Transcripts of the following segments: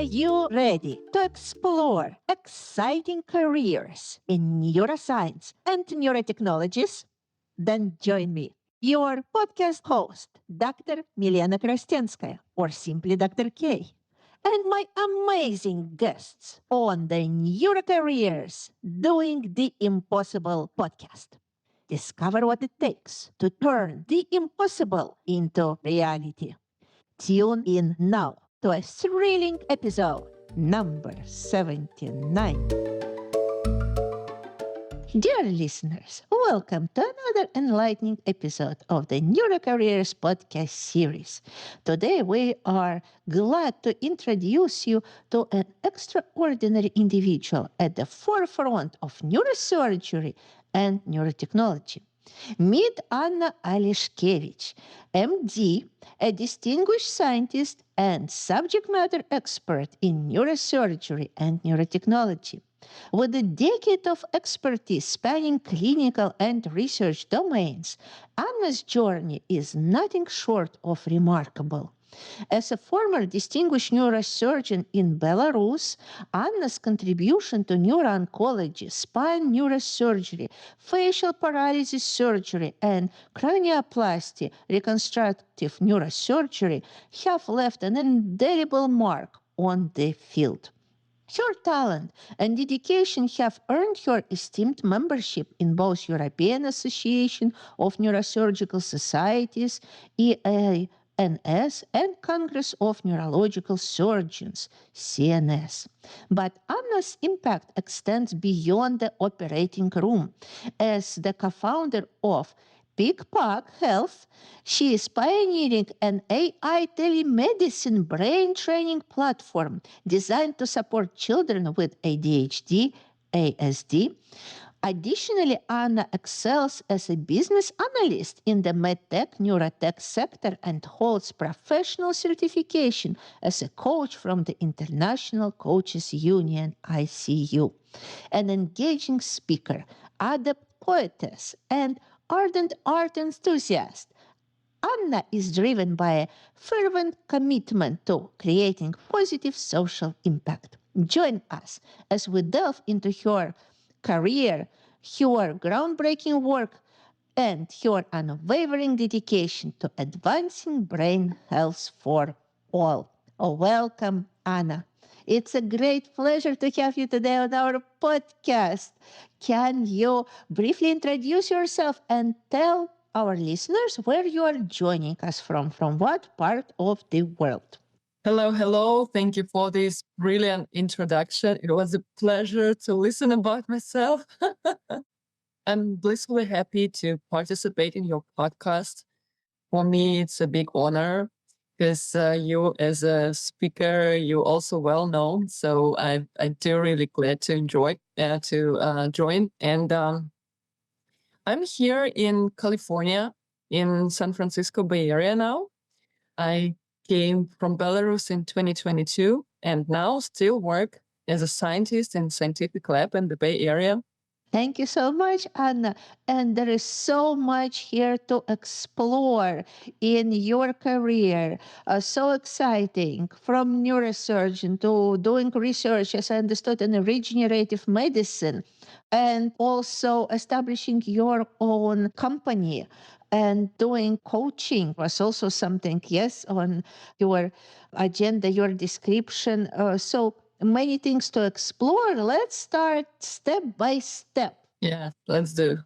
you ready to explore exciting careers in neuroscience and neurotechnologies? Then join me, your podcast host, Dr. Milena Krastenskaya, or simply Dr. K, and my amazing guests on the Neurocareers Doing the Impossible podcast. Discover what it takes to turn the impossible into reality. Tune in now to a thrilling episode number 79. Dear listeners, welcome to another enlightening episode of the Neurocareers podcast series. Today we are glad to introduce you to an extraordinary individual at the forefront of neurosurgery and neurotechnology. Meet Anna Oleshkevich, MD, a distinguished scientist and subject matter expert in neurosurgery and neurotechnology. With a decade of expertise spanning clinical and research domains, Anna's journey is nothing short of remarkable. As a former distinguished neurosurgeon in Belarus, Anna's contribution to neuro-oncology, spine neurosurgery, facial paralysis surgery, and cranioplasty, reconstructive neurosurgery have left an indelible mark on the field. Her talent and dedication have earned her esteemed membership in both European Association of Neurosurgical Societies, EANS, and Congress of Neurological Surgeons, CNS. But Anna's impact extends beyond the operating room. As the co-founder of PigPug Health, she is pioneering an AI telemedicine brain training platform designed to support children with ADHD, ASD. Additionally, Anna excels as a business analyst in the medtech neurotech sector and holds professional certification as a coach from the International Coaches Union, ICU. An engaging speaker, adept poetess, and ardent art enthusiast, Anna is driven by a fervent commitment to creating positive social impact. Join us as we delve into her career, her groundbreaking work, and her unwavering dedication to advancing brain health for all. Welcome, Anna. It's a great pleasure to have you today on our podcast. Can you briefly introduce yourself and tell our listeners where you are joining us from what part of the world? Hello. Thank you for this brilliant introduction. It was a pleasure to listen about myself. I'm blissfully happy to participate in your podcast. For me, it's a big honor because you as a speaker, you're also well known. So I'm really glad to join. And I'm here in California, in San Francisco Bay Area now. I came from Belarus in 2022 and now still work as a scientist in scientific lab in the Bay Area. Thank you so much, Anna. And there is so much here to explore in your career. So exciting, from neurosurgeon to doing research, as I understood, in regenerative medicine, and also establishing your own company and doing coaching was also something, yes, on your agenda, your description. So many things to explore. Let's start step by step. Yeah, let's do.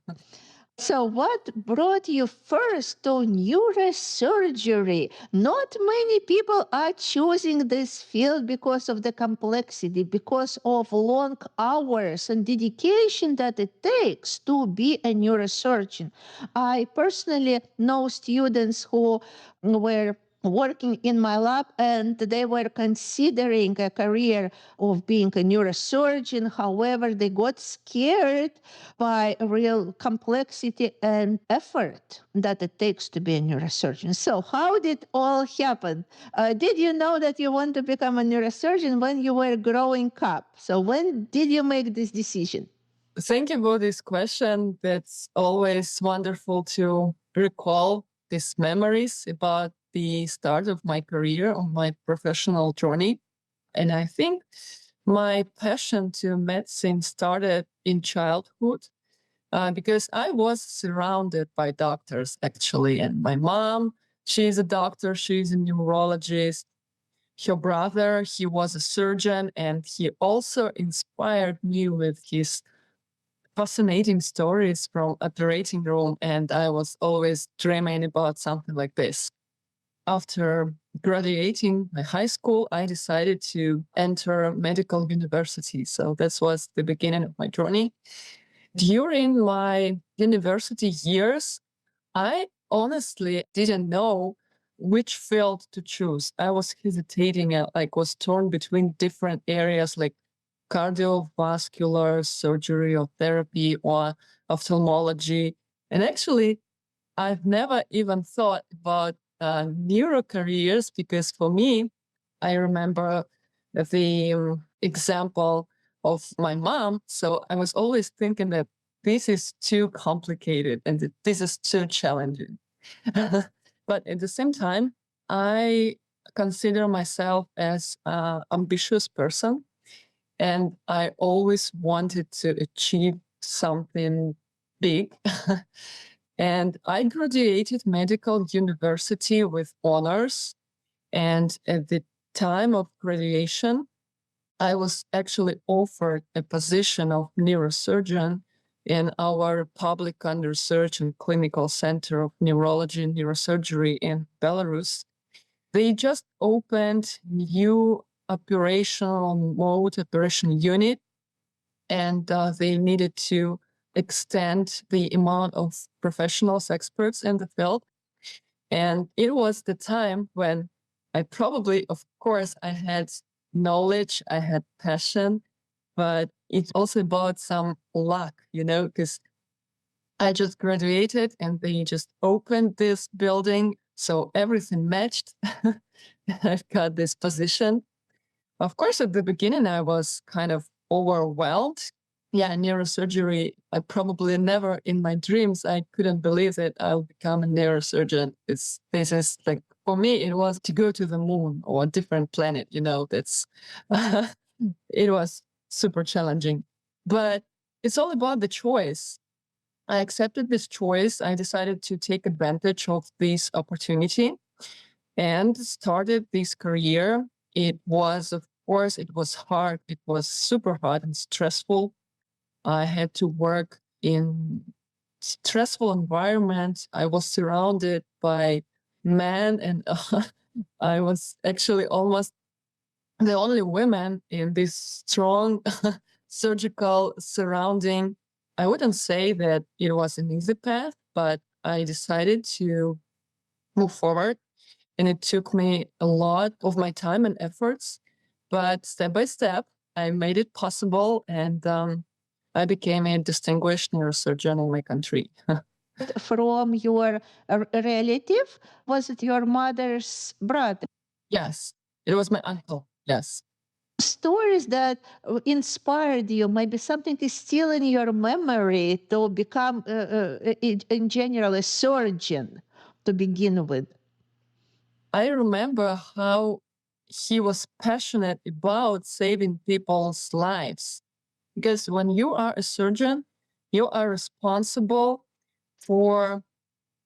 So what brought you first to neurosurgery? Not many people are choosing this field because of the complexity, because of long hours and dedication that it takes to be a neurosurgeon. I personally know students who were working in my lab and they were considering a career of being a neurosurgeon. However, they got scared by real complexity and effort that it takes to be a neurosurgeon. So how did all happen? Did you know that you want to become a neurosurgeon when you were growing up? So when did you make this decision? Thank you for this question. That's always wonderful to recall these memories about the start of my career on my professional journey. And I think my passion to medicine started in childhood because I was surrounded by doctors, actually. And my mom, she's a doctor, she's a neurologist. Her brother, he was a surgeon, and he also inspired me with his fascinating stories from operating room. And I was always dreaming about something like this. After graduating my high school, I decided to enter medical university. So this was the beginning of my journey. During my university years, I honestly didn't know which field to choose. I was hesitating, like was torn between different areas like cardiovascular surgery or therapy or ophthalmology. And actually, I've never even thought about neurocareers because for me, I remember the example of my mom. So I was always thinking that this is too complicated and that this is too challenging. But at the same time, I consider myself as an ambitious person, and I always wanted to achieve something big. And I graduated medical university with honors. And at the time of graduation, I was actually offered a position of neurosurgeon in our public under research and clinical center of neurology and neurosurgery in Belarus. They just opened new operational mode operation unit, and they needed to extend the amount of professionals, experts in the field. And it was the time when I probably, of course, I had knowledge, I had passion, but it's also about some luck, because I just graduated and they just opened this building. So everything matched. I've got this position. Of course, at the beginning, I was kind of overwhelmed. Yeah, neurosurgery, I probably never in my dreams, I couldn't believe that I'll become a neurosurgeon. This is like, for me, it was to go to the moon or a different planet, that's, it was super challenging. But it's all about the choice. I accepted this choice. I decided to take advantage of this opportunity and started this career. It was, of course, it was hard. It was super hard and stressful. I had to work in stressful environment. I was surrounded by men, and I was actually almost the only woman in this strong surgical surrounding. I wouldn't say that it was an easy path, but I decided to move forward. And it took me a lot of my time and efforts. But step by step, I made it possible. And I became a distinguished neurosurgeon in my country. From your relative? Was it your mother's brother? Yes, it was my uncle. Yes. Stories that inspired you, maybe something is still in your memory to become, in general, a surgeon to begin with. I remember how he was passionate about saving people's lives. Because when you are a surgeon, you are responsible for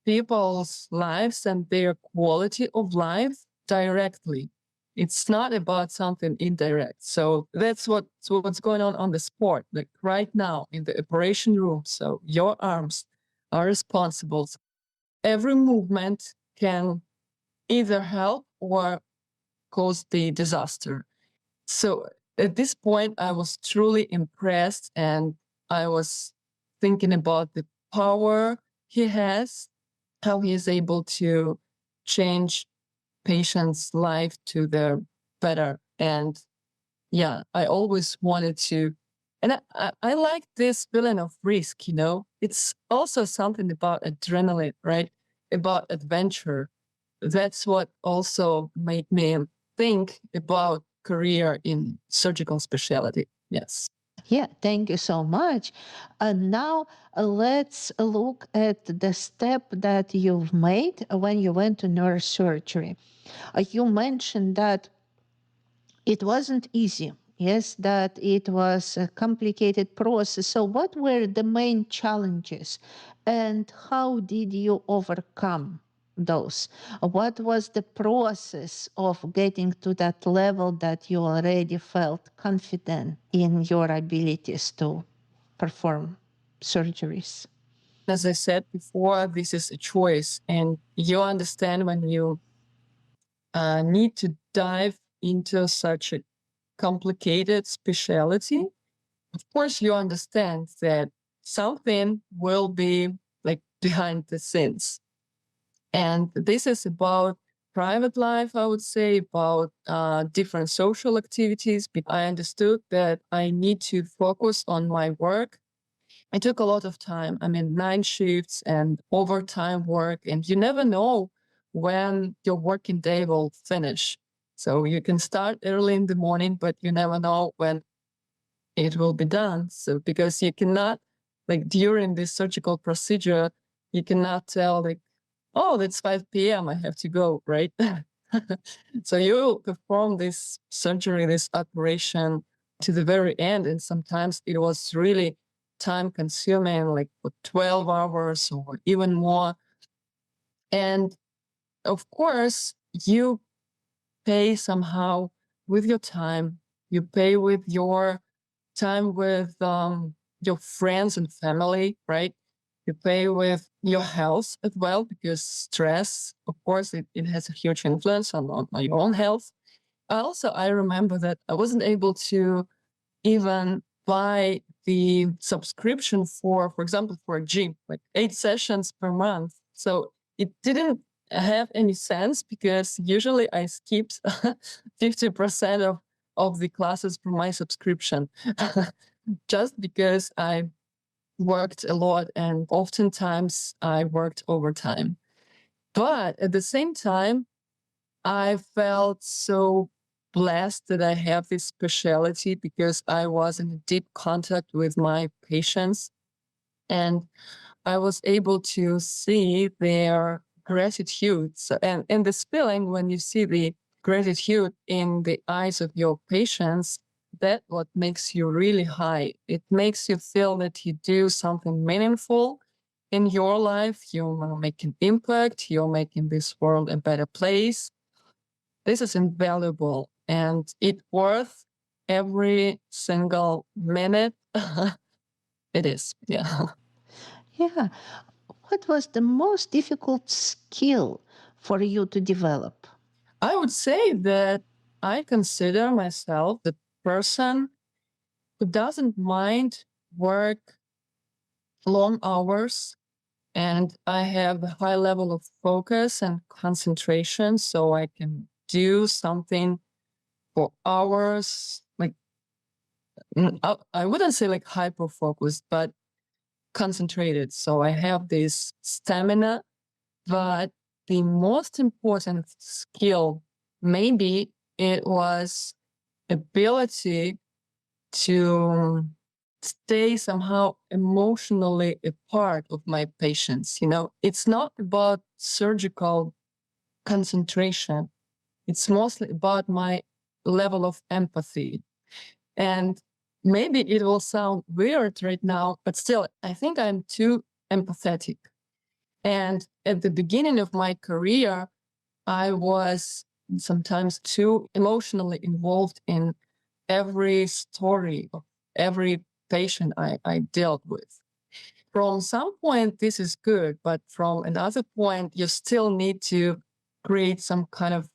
people's lives and their quality of life directly. It's not about something indirect. So that's what's going on the sport, like right now in the operation room. So your arms are responsible. Every movement can either help or cause the disaster. So at this point, I was truly impressed, and I was thinking about the power he has, how he is able to change patients' life to their better. And yeah, I always wanted to. And I like this feeling of risk, It's also something about adrenaline, right? About adventure. That's what also made me think about career in surgical specialty. Yes. Yeah, thank you so much. And now let's look at the step that you've made when you went to neurosurgery. You mentioned that It wasn't easy. Yes, that it was a complicated process. So, what were the main challenges and how did you overcome those? What was the process of getting to that level that you already felt confident in your abilities to perform surgeries? As I said before, this is a choice, and you understand when you need to dive into such a complicated specialty. Of course, you understand that something will be like behind the scenes. And this is about private life, I would say, about different social activities. I understood that I need to focus on my work. It took a lot of time. I mean, 9 shifts and overtime work, and you never know when your working day will finish. So you can start early in the morning, but you never know when it will be done. So because you cannot, like during this surgical procedure, you cannot tell like, oh, that's 5 p.m. I have to go, right? So you perform this surgery, this operation to the very end. And sometimes it was really time consuming, like for 12 hours or even more. And of course, you pay somehow with your time, you pay with your time with your friends and family, right? You pay with your health as well, because stress, of course, it has a huge influence on your own health. Also, I remember that I wasn't able to even buy the subscription for example, for a gym, like 8 sessions per month. So it didn't have any sense because usually I skipped 50% of the classes for my subscription just because I worked a lot and oftentimes I worked overtime. But at the same time, I felt so blessed that I have this specialty because I was in deep contact with my patients and I was able to see their gratitude. So, and this feeling when you see the gratitude in the eyes of your patients, that what makes you really high. It makes you feel that you do something meaningful in your life. You're making impact. You're making this world a better place. This is invaluable and it worth every single minute. It is, yeah. Yeah. What was the most difficult skill for you to develop? I would say that I consider myself the person who doesn't mind work long hours, and I have a high level of focus and concentration, so I can do something for hours. Like I wouldn't say like hyper focused, but concentrated. So I have this stamina, but the most important skill, maybe it was ability to stay somehow emotionally a part of my patients. You know, it's not about surgical concentration. It's mostly about my level of empathy. And maybe it will sound weird right now, but still, I think I'm too empathetic. And at the beginning of my career, I was sometimes too emotionally involved in every story of every patient I dealt with. From some point, this is good, but from another point, you still need to create some kind of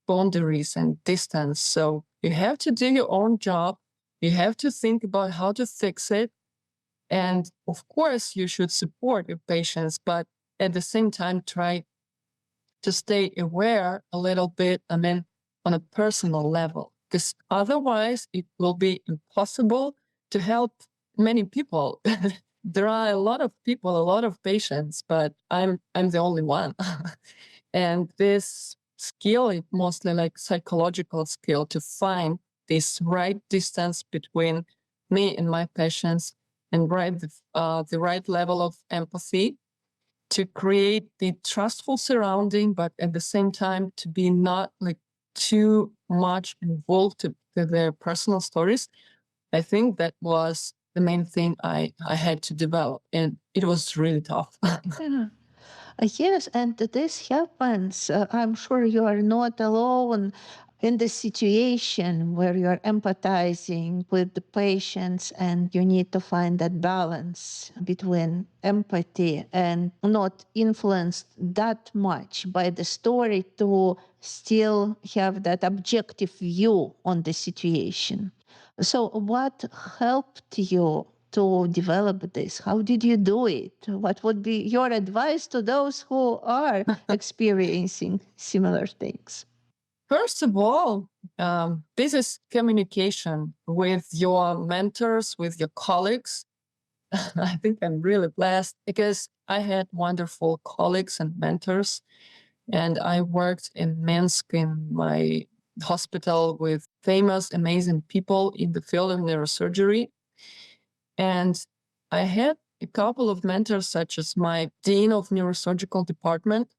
boundaries and distance. So you have to do your own job. You have to think about how to fix it. And of course, you should support your patients, but at the same time, try to stay aware a little bit, I mean, on a personal level, because otherwise it will be impossible to help many people. There are a lot of people, a lot of patients, but I'm the only one. And this skill is mostly like psychological skill to find this right distance between me and my patients and the right level of empathy to create the trustful surrounding, but at the same time to be not like too much involved to their personal stories. I think that was the main thing I had to develop, and it was really tough. Yeah. Yes, and this happens. I'm sure you are not alone in the situation where you're empathizing with the patients and you need to find that balance between empathy and not influenced that much by the story to still have that objective view on the situation. So, what helped you to develop this? How did you do it? What would be your advice to those who are experiencing similar things? First of all, this is communication with your mentors, with your colleagues. I think I'm really blessed because I had wonderful colleagues and mentors, and I worked in Minsk in my hospital with famous, amazing people in the field of neurosurgery. And I had a couple of mentors, such as my dean of neurosurgical department,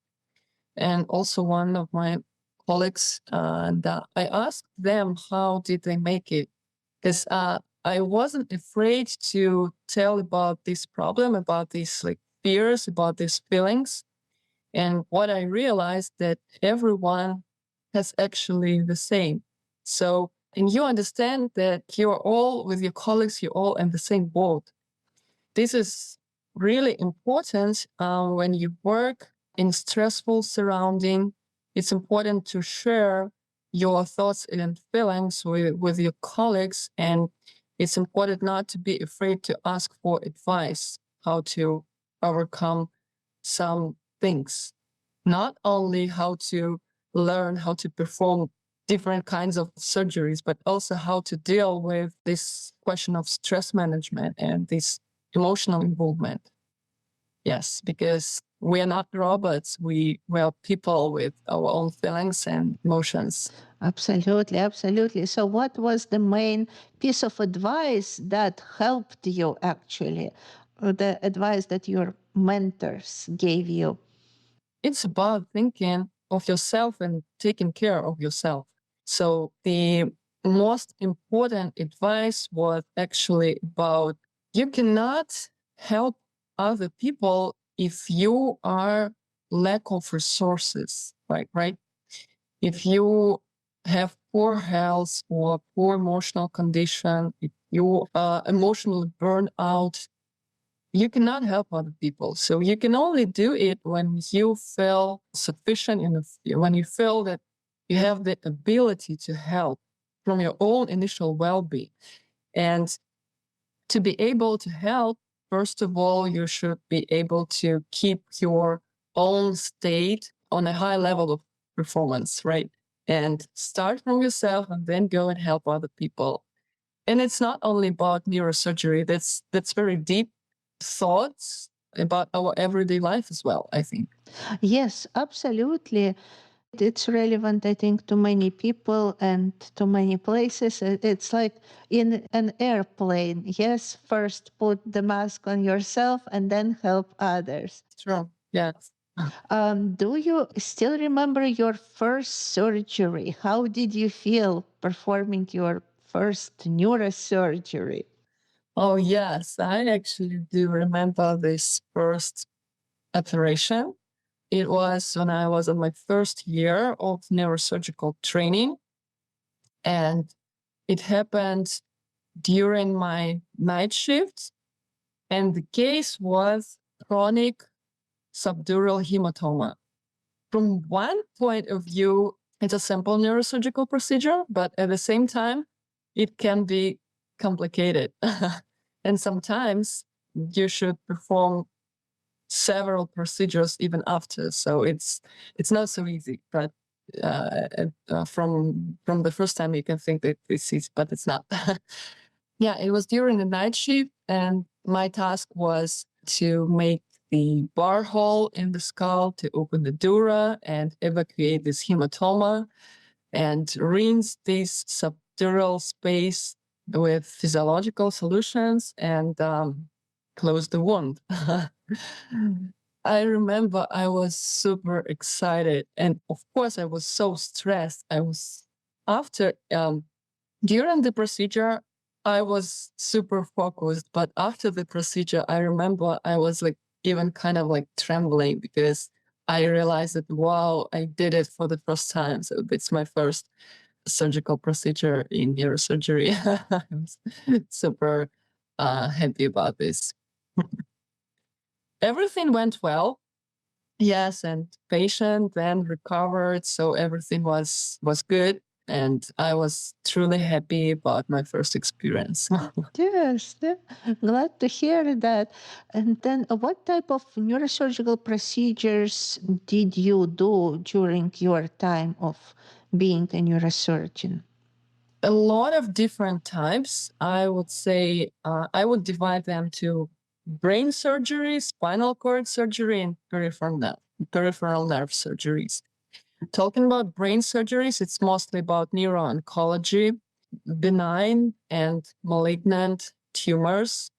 and also one of my colleagues. And I asked them how did they make it, because I wasn't afraid to tell about this problem, about these like fears, about these feelings. And what I realized that everyone has actually the same. So, and you understand that you're all with your colleagues, you're all in the same boat. This is really important when you work in stressful surrounding. It's important to share your thoughts and feelings with your colleagues, and it's important not to be afraid to ask for advice how to overcome some things, not only how to learn how to perform different kinds of surgeries, but also how to deal with this question of stress management and this emotional involvement. Yes, because we are not robots. We are people with our own feelings and emotions. Absolutely, absolutely. So, what was the main piece of advice that helped you actually? Or the advice that your mentors gave you? It's about thinking of yourself and taking care of yourself. So the most important advice was actually about you cannot help other people if you are lack of resources, right? If you have poor health or poor emotional condition, if you are emotionally burned out, you cannot help other people. So you can only do it when you feel sufficient enough, when you feel that you have the ability to help from your own initial well-being. And to be able to help, first of all, you should be able to keep your own state on a high level of performance, right? And start from yourself and then go and help other people. And it's not only about neurosurgery, that's very deep thoughts about our everyday life as well, I think. Yes, absolutely. It's relevant, I think, to many people and to many places. It's like in an airplane. Yes, first put the mask on yourself and then help others. True. Yes. Do you still remember your first surgery? How did you feel performing your first neurosurgery? Oh, yes. I actually do remember this first operation. It was when I was in my first year of neurosurgical training, and it happened during my night shift. And the case was chronic subdural hematoma. From one point of view, it's a simple neurosurgical procedure, but at the same time, it can be complicated. And sometimes you should perform several procedures even after. So it's not so easy. But from the first time, you can think that it's easy, but it's not. Yeah, it was during the night shift, and my task was to make the bar hole in the skull, to open the dura and evacuate this hematoma and rinse this subdural space with physiological solutions and close the wound. I remember I was super excited. And of course, I was so stressed. I was after during the procedure, I was super focused, but after the procedure, I remember I was like even kind of like trembling because I realized that, wow, I did it for the first time. So it's my first surgical procedure in neurosurgery. I was super happy about this. Everything went well. Yes, and patient then recovered, so everything was good, and I was truly happy about my first experience. Yes, glad to hear that. And then, what type of neurosurgical procedures did you do during your time of being a neurosurgeon? A lot of different types. I would say I would divide them to brain surgery, spinal cord surgery, and peripheral nerve surgeries. Talking about brain surgeries, it's mostly about neuro-oncology, benign and malignant tumors.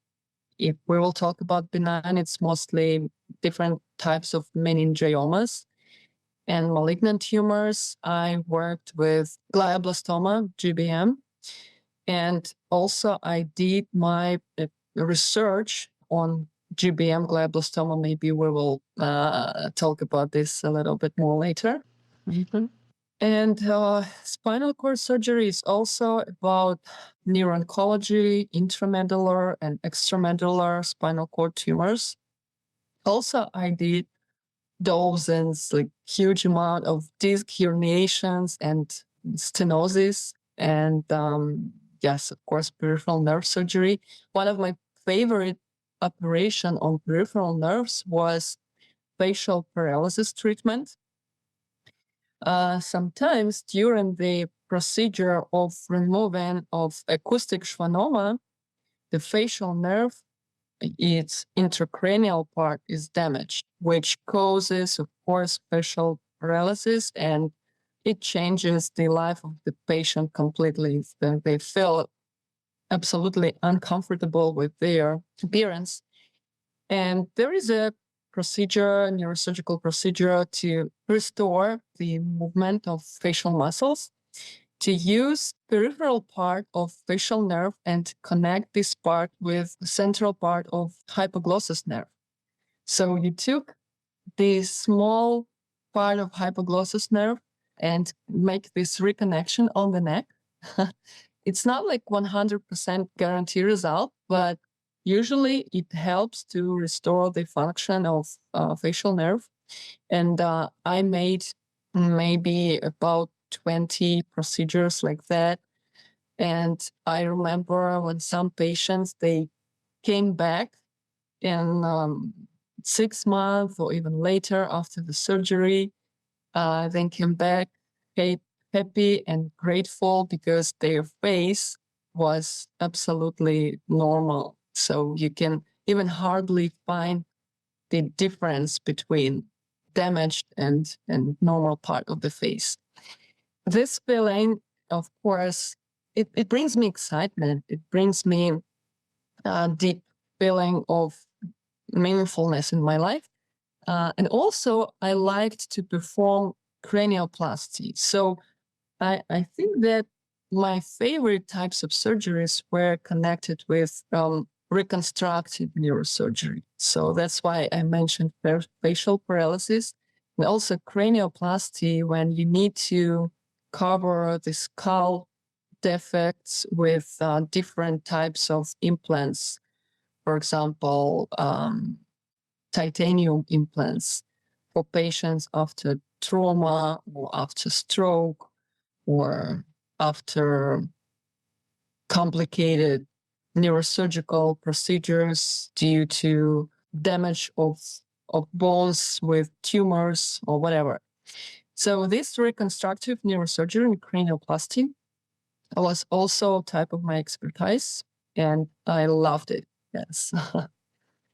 If we will talk about benign, it's mostly different types of meningiomas. And malignant tumors, I worked with glioblastoma, GBM, and also I did my research on GBM glioblastoma. Maybe we will talk about this a little bit more later. Mhm. And spinal cord surgery is also about neuro-oncology, intramedular and extramedular spinal cord tumors. Also, I did dozens, like huge amount of disc herniations and stenosis. And yes, of course, peripheral nerve surgery. One of my favorite operation on peripheral nerves was facial paralysis treatment. Sometimes during the procedure of removing of acoustic schwannoma, the facial nerve, its intracranial part is damaged, which causes, of course, facial paralysis, and it changes the life of the patient completely. They feel absolutely uncomfortable with their appearance. And there is a procedure, neurosurgical procedure to restore the movement of facial muscles, to use peripheral part of facial nerve and connect this part with the central part of hypoglossus nerve. So you took the small part of hypoglossus nerve and make this reconnection on the neck. It's not like 100% guarantee result, but usually it helps to restore the function of facial nerve. And I made maybe about 20 procedures like that. And I remember when some patients, they came back in 6 months or even later after the surgery, then came back happy and grateful because their face was absolutely normal. So you can even hardly find the difference between damaged and normal part of the face. This feeling, of course, it brings me excitement. It brings me a deep feeling of meaningfulness in my life. And also, I liked to perform cranioplasty. So I think that my favorite types of surgeries were connected with reconstructive neurosurgery. So that's why I mentioned facial paralysis and also cranioplasty, when you need to cover the skull defects with different types of implants. For example, titanium implants for patients after trauma or after stroke or after complicated neurosurgical procedures due to damage of bones with tumors or whatever. So this reconstructive neurosurgery and cranioplasty was also a type of my expertise, and I loved it. Yes.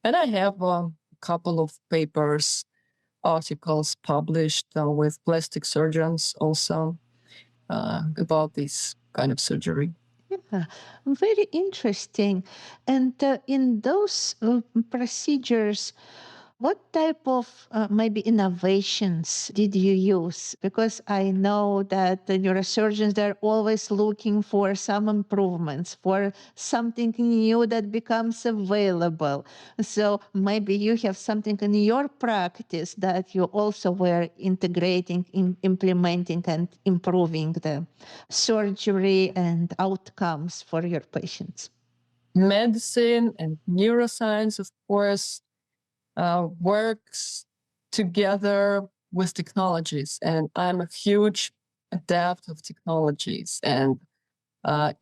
And I have a couple of papers, articles published with plastic surgeons also about this kind of surgery. Yeah, very interesting. And in those procedures, What type of maybe innovations did you use? Because I know that the neurosurgeons, they're always looking for some improvements, for something new that becomes available. So maybe you have something in your practice that you also were integrating, implementing, and improving the surgery and outcomes for your patients. Medicine and neuroscience, of course, works together with technologies. And I'm a huge adept of technologies. And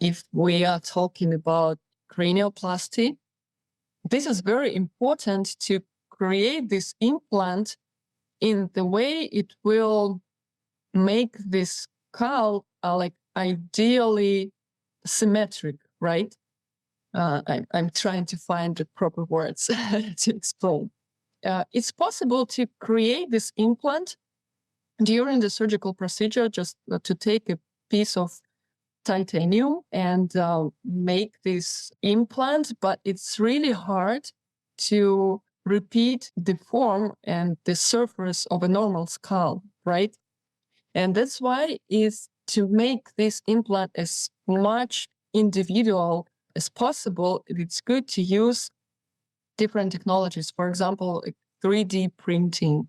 if we are talking about cranioplasty, this is very important to create this implant in the way it will make this skull like ideally symmetric, right? I'm trying to find the proper words to explain. It's possible to create this implant during the surgical procedure, just to take a piece of titanium and make this implant, but it's really hard to repeat the form and the surface of a normal skull, right? And that's why is to make this implant as much individual as possible, it's good to use different technologies. For example, 3D printing,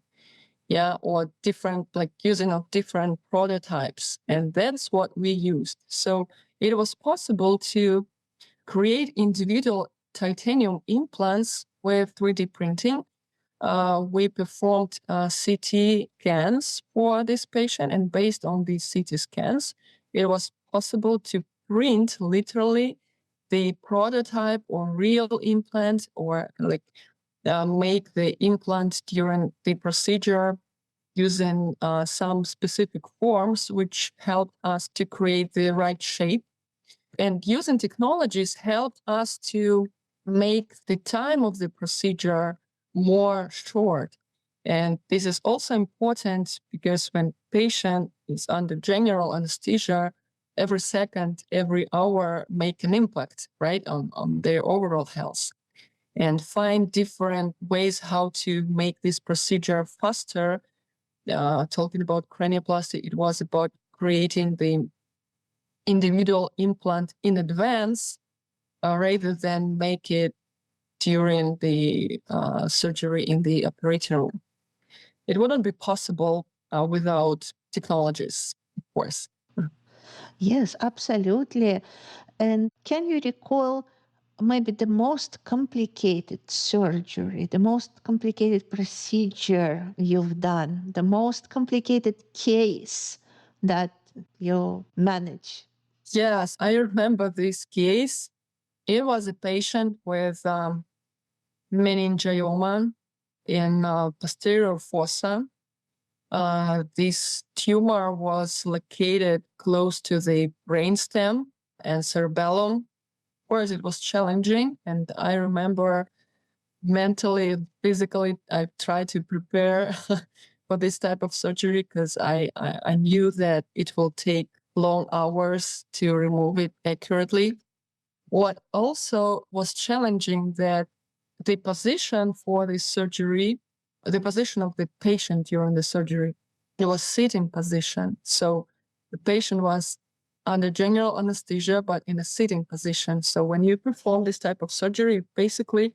or different, like using of different prototypes. And that's what we used. So it was possible to create individual titanium implants with 3D printing. We performed CT scans for this patient, and based on these CT scans, it was possible to print literally the prototype or real implant, or like make the implant during the procedure using some specific forms, which helped us to create the right shape. And using technologies helped us to make the time of the procedure more short. And this is also important because when patient is under general anesthesia, every second, every hour make an impact, right, on their overall health. And find different ways how to make this procedure faster. Talking about cranioplasty, it was about creating the individual implant in advance rather than make it during the surgery in the operating room. It wouldn't be possible without technologies, of course. Yes, absolutely. And can you recall maybe the most complicated surgery, the most complicated procedure you've done, the most complicated case that you manage? Yes, I remember this case. It was a patient with meningioma in posterior fossa. This tumor was located close to the brainstem and cerebellum. Of course, it was challenging, and I remember mentally, physically, I tried to prepare for this type of surgery because I knew that it will take long hours to remove it accurately. What also was challenging that the position for this surgery, the position of the patient during the surgery, it was sitting position. So the patient was under general anesthesia, but in a sitting position. So when you perform this type of surgery, basically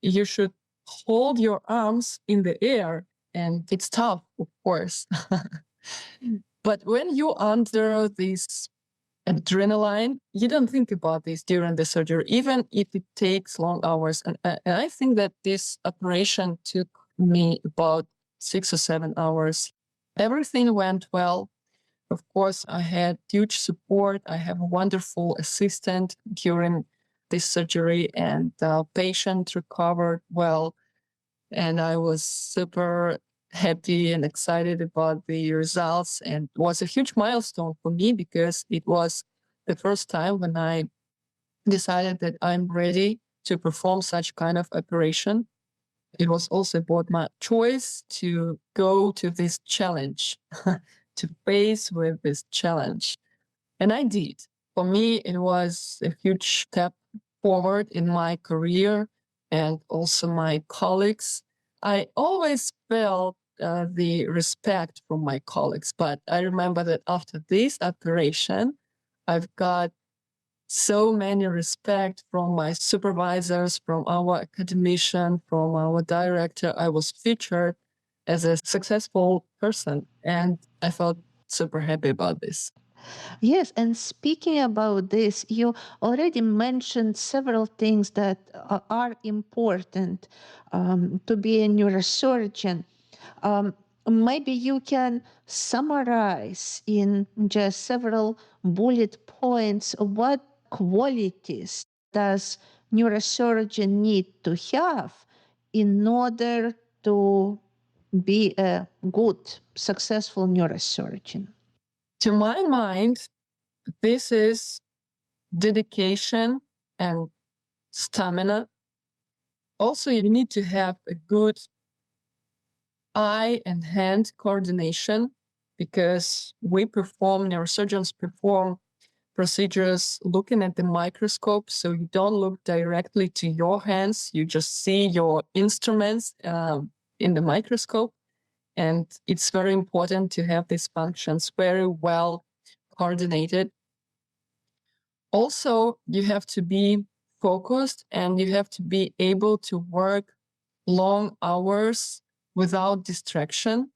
you should hold your arms in the air, and it's tough, of course. But when you're under this adrenaline, you don't think about this during the surgery, even if it takes long hours. And I think that this operation took me about 6 or 7 hours. Everything went well. Of course, I had huge support. I have a wonderful assistant during this surgery, and the patient recovered well. And I was super happy and excited about the results. And it was a huge milestone for me because it was the first time when I decided that I'm ready to perform such kind of operation. It was also about my choice to go to this challenge, to face with this challenge. And I did. For me, it was a huge step forward in my career and also my colleagues. I always felt the respect from my colleagues, but I remember that after this operation, I've got so many respect from my supervisors, from our academician, from our director. I was featured as a successful person, and I felt super happy about this. Yes, and speaking about this, you already mentioned several things that are important to be a neurosurgeon. Um, Maybe you can summarize in just several bullet points what qualities does neurosurgeon need to have in order to be a good, successful neurosurgeon. To my mind, this is dedication and stamina. Also, you need to have a good eye and hand coordination because neurosurgeons perform procedures looking at the microscope. So you don't look directly to your hands, you just see your instruments in the microscope. And it's very important to have these functions very well coordinated. Also, you have to be focused and you have to be able to work long hours without distraction.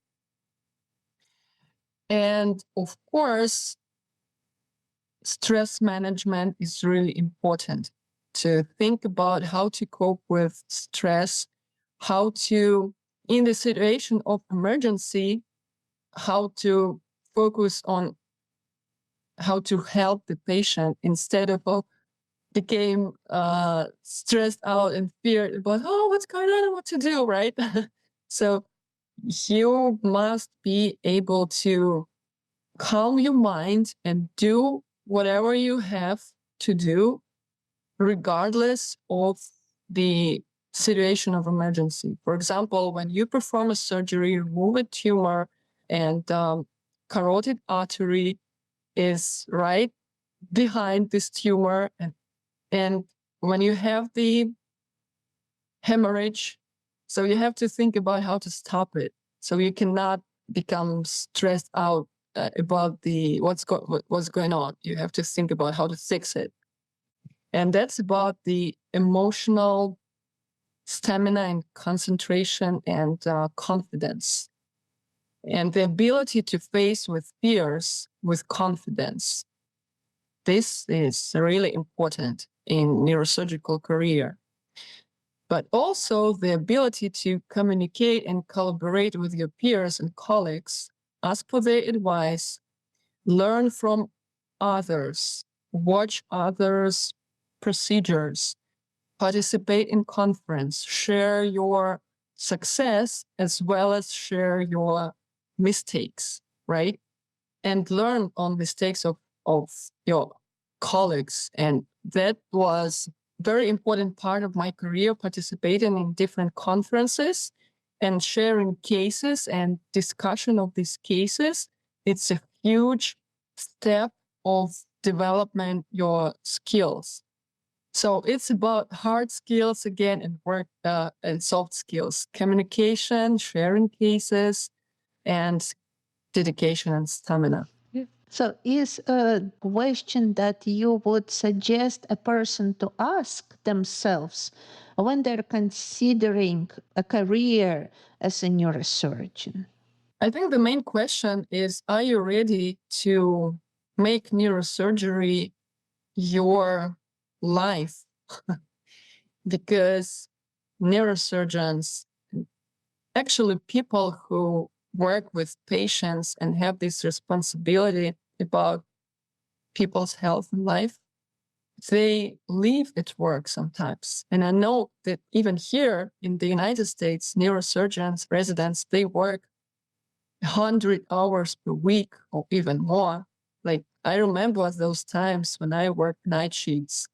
And of course, stress management is really important to think about how to cope with stress, how to, in the situation of emergency, how to focus on how to help the patient instead of became stressed out and feared about, oh, what's going on and what to do, right? So you must be able to calm your mind and do whatever you have to do, regardless of the situation of emergency. For example, when you perform a surgery, remove a tumor, and carotid artery is right behind this tumor, and when you have the hemorrhage, so you have to think about how to stop it. So you cannot become stressed out about what's going on. You have to think about how to fix it. And that's about the emotional stamina and concentration and confidence. And the ability to face with fears with confidence. This is really important in neurosurgical career. But also the ability to communicate and collaborate with your peers and colleagues, ask for their advice, learn from others, watch others' procedures, participate in conference, share your success as well as share your mistakes, right? And learn on mistakes of your colleagues. And that was very important part of my career, participating in different conferences and sharing cases and discussion of these cases. It's a huge step of development your skills. So it's about hard skills again and work and soft skills, communication, sharing cases, and dedication and stamina. So, is a question that you would suggest a person to ask themselves when they're considering a career as a neurosurgeon? I think the main question is, are you ready to make neurosurgery your life? Because neurosurgeons, actually people who work with patients and have this responsibility about people's health and life, they leave at work sometimes. And I know that even here in the United States, neurosurgeons, residents, they work 100 hours per week or even more. Like I remember those times when I worked night shifts.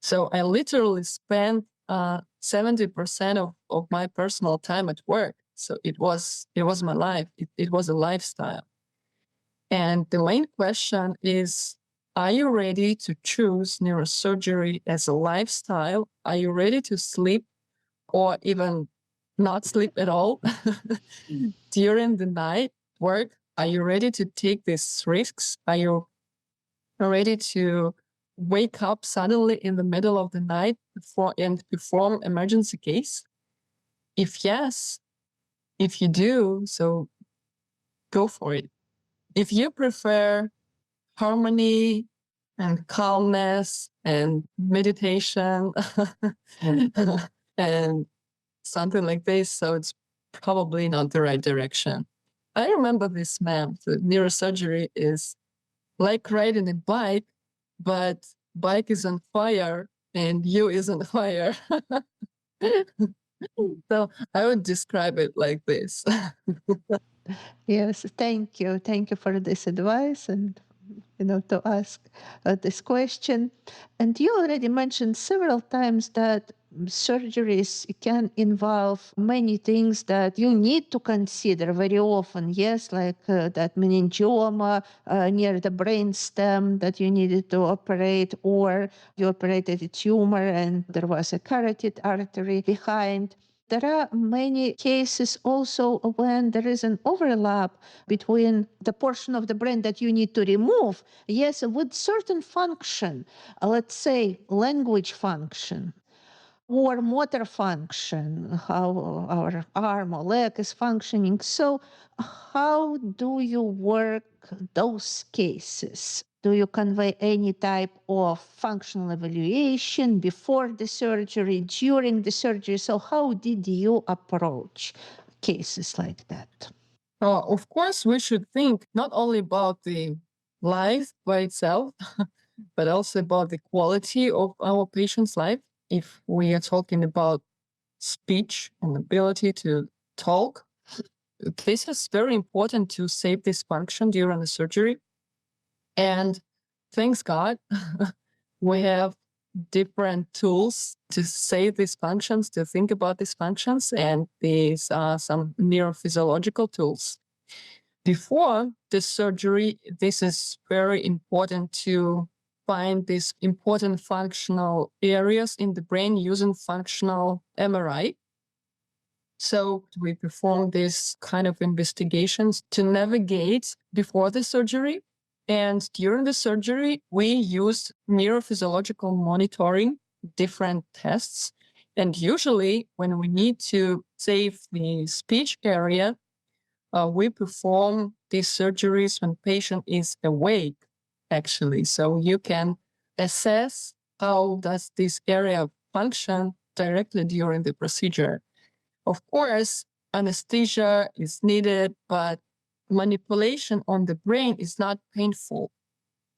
So I literally spent 70% of my personal time at work. So it was my life. It was a lifestyle. And the main question is, are you ready to choose neurosurgery as a lifestyle? Are you ready to sleep or even not sleep at all during the night work? Are you ready to take these risks? Are you ready to wake up suddenly in the middle of the night and perform emergency case? If yes, if you do, so go for it. If you prefer harmony and calmness and meditation and something like this, so it's probably not the right direction. I remember this map. The neurosurgery is like riding a bike, but bike is on fire and you is on fire. So I would describe it like this. Yes, thank you. Thank you for this advice and to ask this question. And you already mentioned several times that surgeries can involve many things that you need to consider very often. Yes, like that meningioma near the brainstem that you needed to operate, or you operated a tumor and there was a carotid artery behind. There are many cases also when there is an overlap between the portion of the brain that you need to remove, yes, with certain function, let's say language function or motor function, how our arm or leg is functioning. So how do you work those cases? Do you convey any type of functional evaluation before the surgery, during the surgery? So how did you approach cases like that? Of course, we should think not only about the life by itself, but also about the quality of our patient's life. If we are talking about speech and ability to talk, this is very important to save this function during the surgery. And thanks God, we have different tools to save these functions, to think about these functions, and these are some neurophysiological tools. Before the surgery, this is very important to find these important functional areas in the brain using functional MRI. So we perform these kind of investigations to navigate before the surgery. And during the surgery, we use neurophysiological monitoring, different tests. And usually when we need to save the speech area, we perform these surgeries when patient is awake, actually. So you can assess how does this area function directly during the procedure. Of course, anesthesia is needed, but manipulation on the brain is not painful.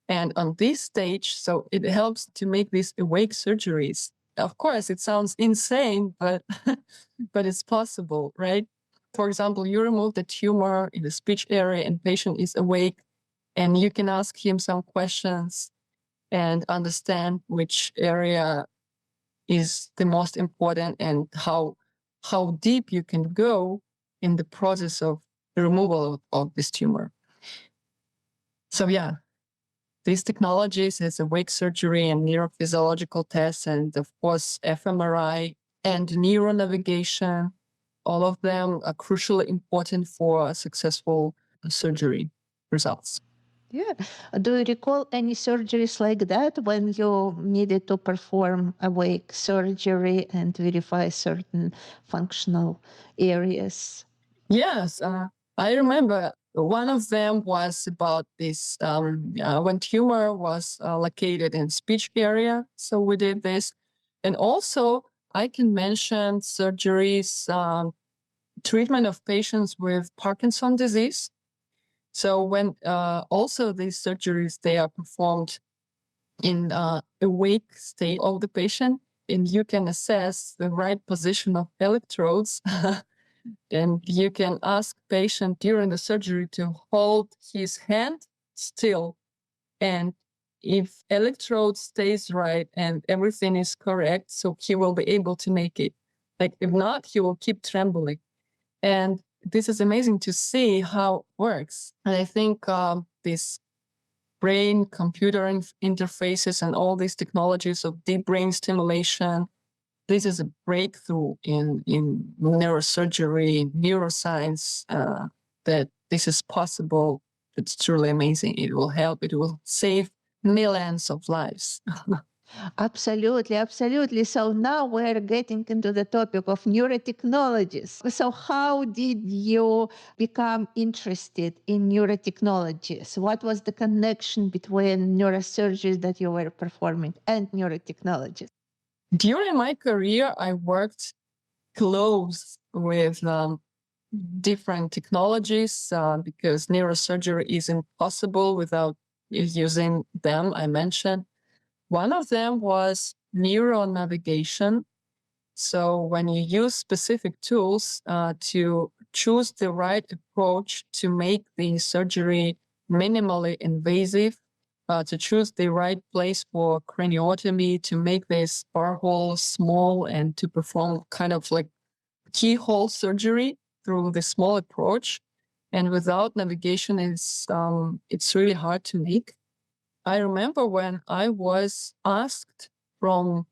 And on this stage, so it helps to make these awake surgeries. Of course, it sounds insane, but but it's possible, right? For example, you remove the tumor in the speech area and patient is awake, and you can ask him some questions and understand which area is the most important and how deep you can go in the process of the removal of this tumor. So yeah, these technologies is awake surgery and neurophysiological tests, and of course fMRI and neuronavigation. All of them are crucially important for successful surgery results. Yeah. Do you recall any surgeries like that when you needed to perform awake surgery and verify certain functional areas? Yes, I remember one of them was about this when tumor was located in speech area. So we did this. And also I can mention surgeries, treatment of patients with Parkinson's disease. So when also these surgeries, they are performed in awake state of the patient, and you can assess the right position of electrodes. And you can ask patient during the surgery to hold his hand still. And if electrode stays right and everything is correct, so he will be able to make it. Like if not, he will keep trembling. And this is amazing to see how it works. And I think this brain-computer interfaces and all these technologies of deep brain stimulation this is a breakthrough in neurosurgery, neuroscience, that this is possible. It's truly amazing. It will help. It will save millions of lives. Absolutely, absolutely. So now we're getting into the topic of neurotechnologies. So, how did you become interested in neurotechnologies? What was the connection between neurosurgeries that you were performing and neurotechnologies? During my career, I worked close with different technologies because neurosurgery is impossible without using them, I mentioned. One of them was neuronavigation. So when you use specific tools to choose the right approach to make the surgery minimally invasive, to choose the right place for craniotomy, to make this bar hole small, and to perform kind of like keyhole surgery through the small approach. And without navigation, it's really hard to make. I remember when I was asked from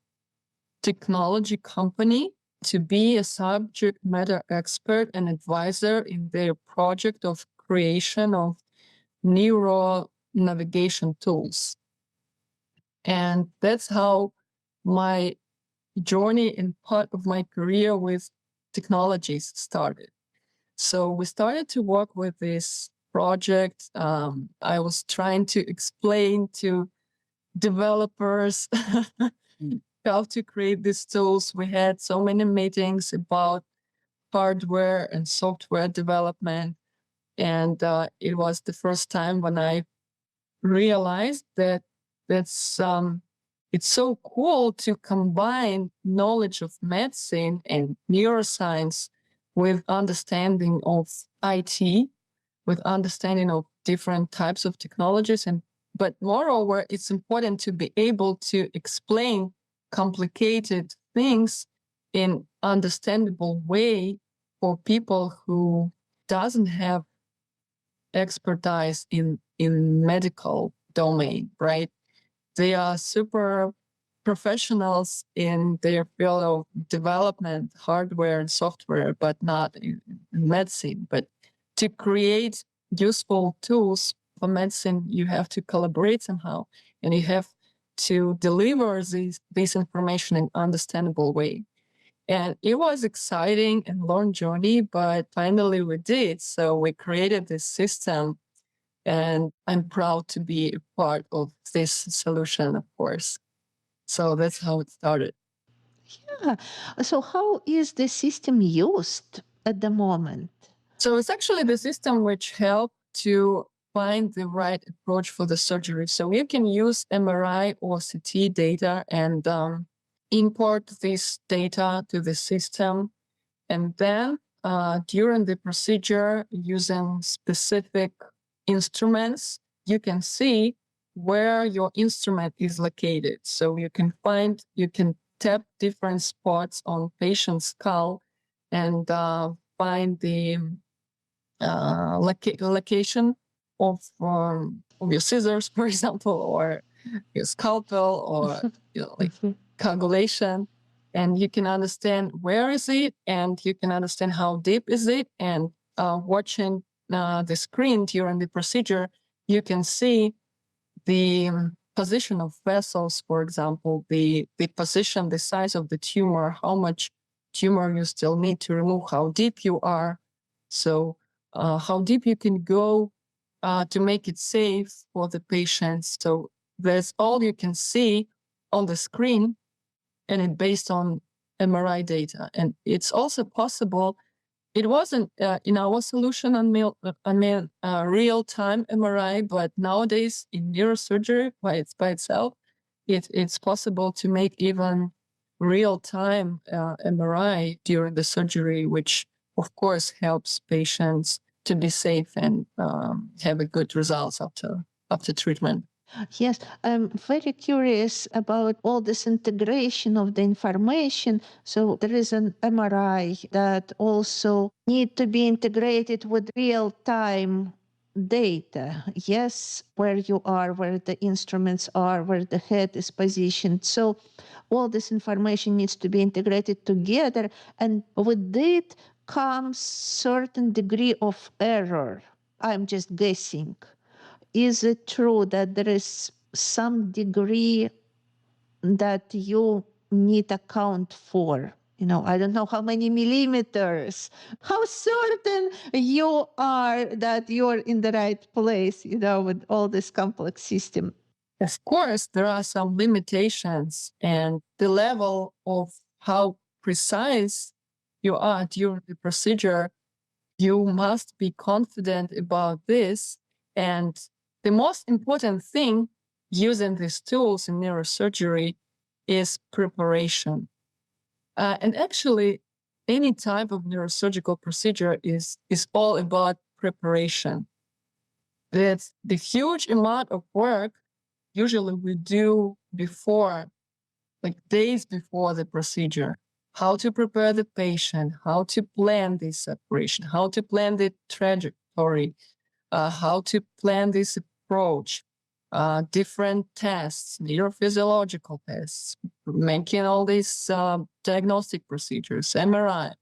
technology company to be a subject matter expert and advisor in their project of creation of neuro navigation tools. And that's how my journey and part of my career with technologies started. So we started to work with this project. I was trying to explain to developers how to create these tools. We had so many meetings about hardware and software development. And it was the first time when I realized that that's it's so cool to combine knowledge of medicine and neuroscience with understanding of IT, with understanding of different types of technologies. But moreover, it's important to be able to explain complicated things in understandable way for people who doesn't have expertise in medical domain, right? They are super professionals in their field of development, hardware and software, but not in medicine. But to create useful tools for medicine, you have to collaborate somehow, and you have to deliver this information in understandable way. And it was exciting and long journey, but finally we did. So we created this system, and I'm proud to be a part of this solution, of course. So that's how it started. Yeah. So, how is the system used at the moment? So it's actually the system which helped to find the right approach for the surgery. So you can use MRI or CT data and import this data to the system. And then during the procedure, using specific instruments, you can see where your instrument is located. So you can tap different spots on patient's skull and find the location of your scissors, for example, or your scalpel, or like coagulation. And you can understand where is it, and you can understand how deep is it. And watching the screen during the procedure, you can see the position of vessels, for example, the position, the size of the tumor, how much tumor you still need to remove, how deep you are. So how deep you can go to make it safe for the patients. So that's all you can see on the screen, and it's based on MRI data. And it's also possible, it wasn't in our solution on real-time MRI, but nowadays in neurosurgery by itself, it's possible to make even real-time MRI during the surgery, which of course helps patients to be safe and have a good results after treatment. Yes, I'm very curious about all this integration of the information. So there is an MRI that also need to be integrated with real-time data. Yes, where you are, where the instruments are, where the head is positioned. So All this information needs to be integrated together, and with it comes certain degree of error. I'm just guessing. Is it true that there is some degree that you need account for? I don't know how many millimeters, how certain you are that you're in the right place, with all this complex system. Of course, there are some limitations, and the level of how precise you are during the procedure, you must be confident about this. And the most important thing using these tools in neurosurgery is preparation. And actually, any type of neurosurgical procedure is all about preparation. It's the huge amount of work usually we do before, like days before the procedure. How to prepare the patient, how to plan this operation, how to plan the trajectory, how to plan this approach, different tests, neurophysiological tests, making all these diagnostic procedures, MRI,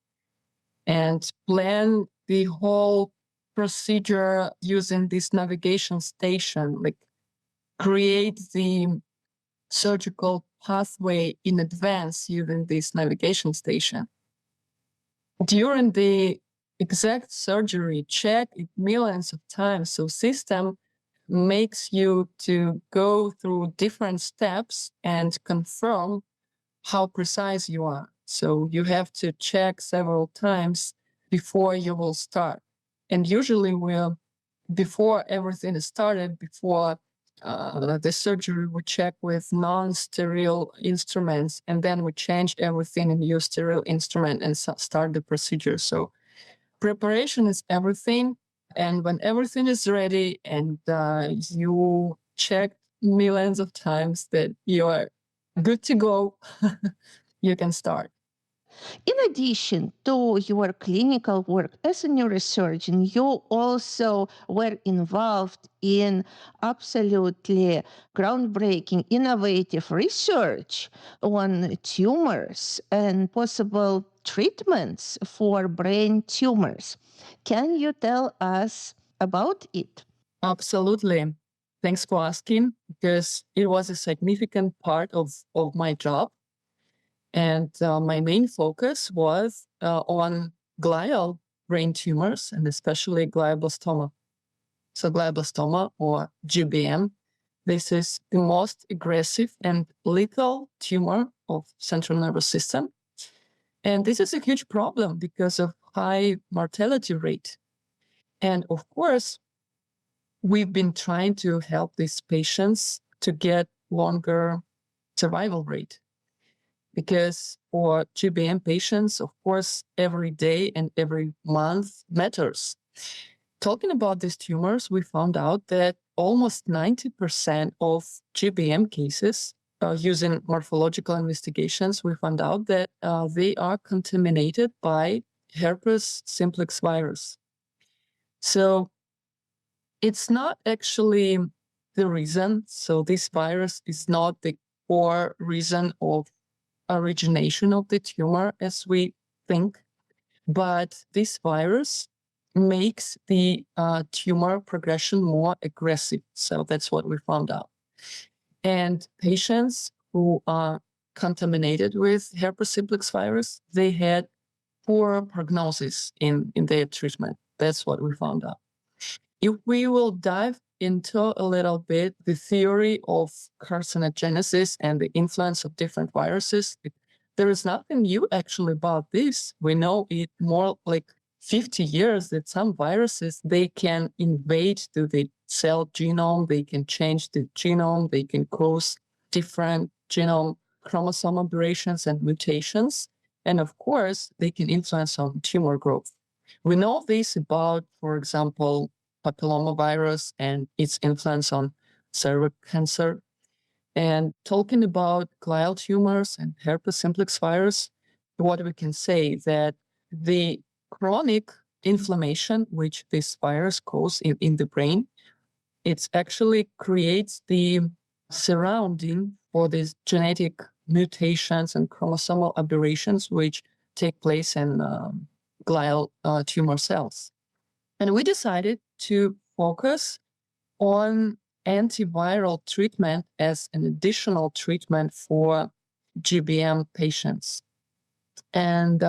and plan the whole procedure using this navigation station, like create the surgical pathway in advance using this navigation station. During the exact surgery, check it millions of times. So system makes you to go through different steps and confirm how precise you are. So you have to check several times before you will start. And usually before everything is started, before the surgery, we check with non-sterile instruments, and then we change everything and use sterile instrument and start the procedure. So preparation is everything. And when everything is ready and you check millions of times that you are good to go, you can start. In addition to your clinical work as a neurosurgeon, you also were involved in absolutely groundbreaking, innovative research on tumors and possible treatments for brain tumors. Can you tell us about it? Absolutely. Thanks for asking, because it was a significant part of my job. And my main focus was on glial brain tumors, and especially glioblastoma. So glioblastoma, or GBM, this is the most aggressive and lethal tumor of central nervous system. And this is a huge problem because of high mortality rate. And of course, we've been trying to help these patients to get longer survival rate. Because for GBM patients, of course, every day and every month matters. Talking about these tumors, we found out that almost 90% of GBM cases, using morphological investigations, we found out that they are contaminated by herpes simplex virus. So it's not actually the reason. So this virus is not the core reason of origination of the tumor as we think, but this virus makes the tumor progression more aggressive. So that's what we found out. And patients who are contaminated with herpes simplex virus, they had poor prognosis in their treatment. That's what we found out. If we will dive into a little bit the theory of carcinogenesis and the influence of different viruses, there is nothing new actually about this. We know it more like 50 years that some viruses, they can invade to the cell genome, they can change the genome, they can cause different genome chromosome aberrations and mutations. And of course, they can influence on tumor growth. We know this about, for example, papillomavirus and its influence on cervical cancer. And talking about glial tumors and herpes simplex virus, what we can say that the chronic inflammation which this virus causes in the brain, it actually creates the surrounding for this genetic mutations and chromosomal aberrations which take place in glial tumor cells. And we decided to focus on antiviral treatment as an additional treatment for GBM patients. And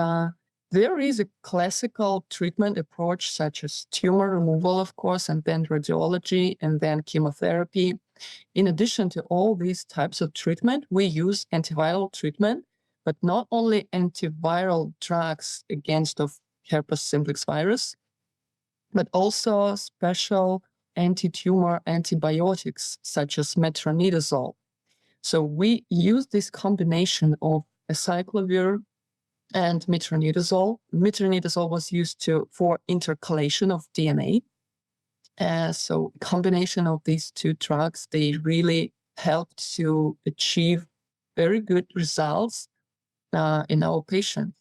there is a classical treatment approach such as tumor removal, of course, and then radiology and then chemotherapy. In addition to all these types of treatment, we use antiviral treatment, but not only antiviral drugs against of herpes simplex virus, but also special anti-tumor antibiotics such as metronidazole. So we use this combination of acyclovir and metronidazole. Metronidazole was used for intercalation of DNA. So combination of these two drugs, they really helped to achieve very good results in our patients.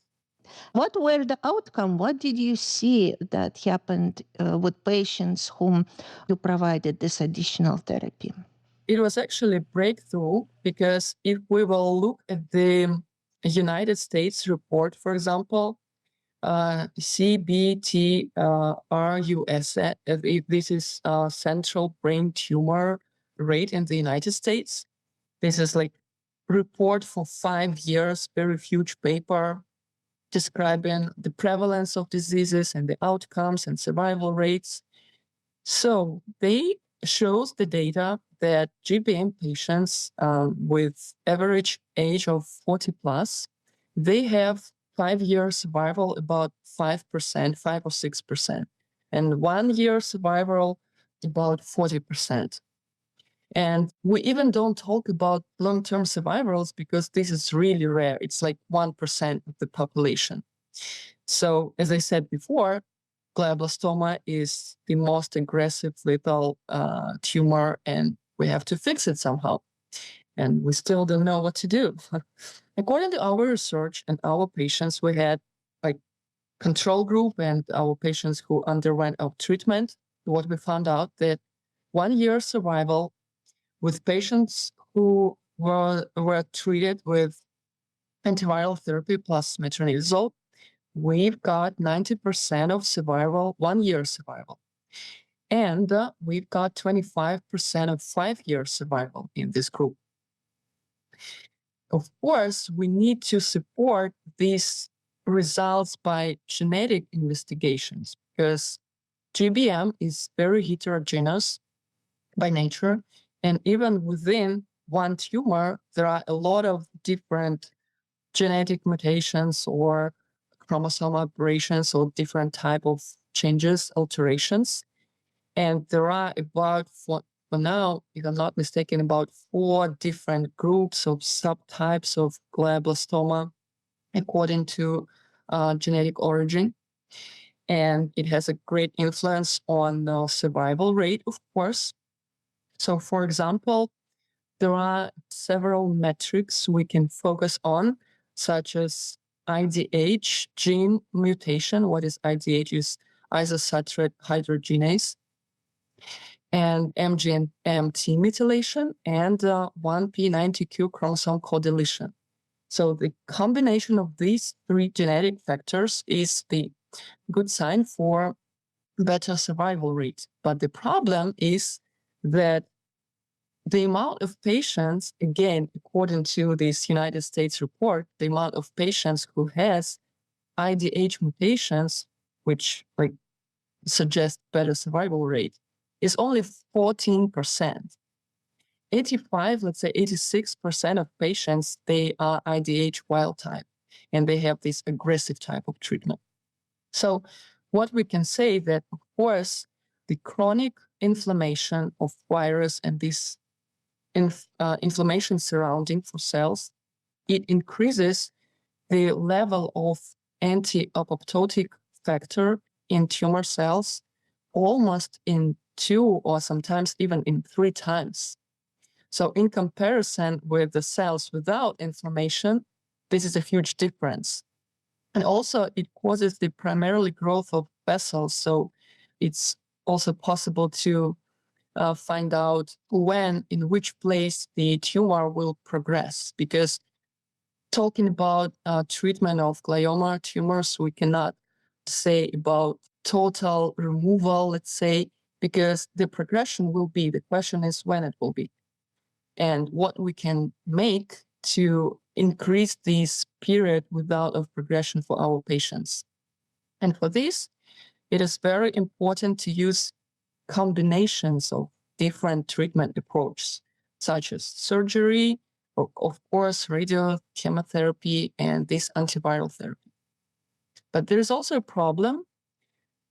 What were the outcome? What did you see that happened with patients whom you provided this additional therapy? It was actually a breakthrough because if we will look at the United States report, for example, CBTRUS, if this is central brain tumor rate in the United States. This is like report for 5 years, very huge paper describing the prevalence of diseases and the outcomes and survival rates. So they shows the data that GBM patients with average age of 40 plus, they have 5-year survival about 5%, 5 or 6%, and 1-year survival about 40%. And we even don't talk about long-term survivals because this is really rare. It's like 1% of the population. So as I said before, glioblastoma is the most aggressive lethal tumor, and we have to fix it somehow. And we still don't know what to do. According to our research and our patients, we had like control group and our patients who underwent our treatment. What we found out that 1-year survival with patients who were treated with antiviral therapy plus metronidazole, we've got 90% of survival, 1-year survival. And we've got 25% of 5-year survival in this group. Of course, we need to support these results by genetic investigations because GBM is very heterogeneous by nature. And even within one tumor, there are a lot of different genetic mutations or chromosome aberrations or different type of changes, alterations. And there are about, for now, if I'm not mistaken, about 4 different groups of subtypes of glioblastoma according to genetic origin. And it has a great influence on the survival rate, of course. So, for example, there are several metrics we can focus on, such as IDH gene mutation. What is IDH? Is isosaturate hydrogenase, and MGMT methylation, and 1p90q chromosome co-deletion. So the combination of these 3 genetic factors is the good sign for better survival rate. But the problem is that the amount of patients, again, according to this United States report, the amount of patients who has IDH mutations, which like suggest better survival rate, is only 14%. 85, let's say 86% of patients, they are IDH wild type, and they have this aggressive type of treatment. So what we can say that, of course, the chronic inflammation of virus and this inflammation surrounding for cells, it increases the level of anti-apoptotic factor in tumor cells almost in 2 or sometimes even in 3 times. So in comparison with the cells without inflammation, this is a huge difference. And also it causes the primarily growth of vessels. So it's also possible to find out when, in which place the tumor will progress, because talking about treatment of glioma tumors, we cannot say about total removal, let's say, because the progression will be, the question is when it will be, and what we can make to increase this period without of progression for our patients. And for this, it is very important to use combinations of different treatment approaches, such as surgery, or of course, radiochemotherapy, and this antiviral therapy. But there is also a problem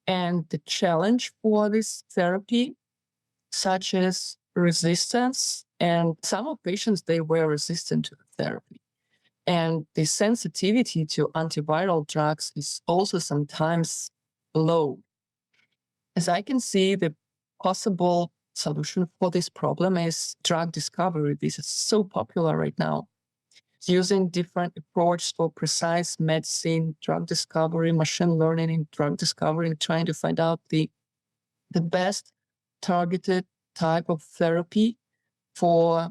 and the challenge for this therapy, such as resistance. And some of patients, they were resistant to the therapy. And the sensitivity to antiviral drugs is also sometimes low. As I can see, the possible solution for this problem is drug discovery. This is so popular right now. Using different approaches for precise medicine, drug discovery, machine learning in drug discovery, and trying to find out the best targeted type of therapy for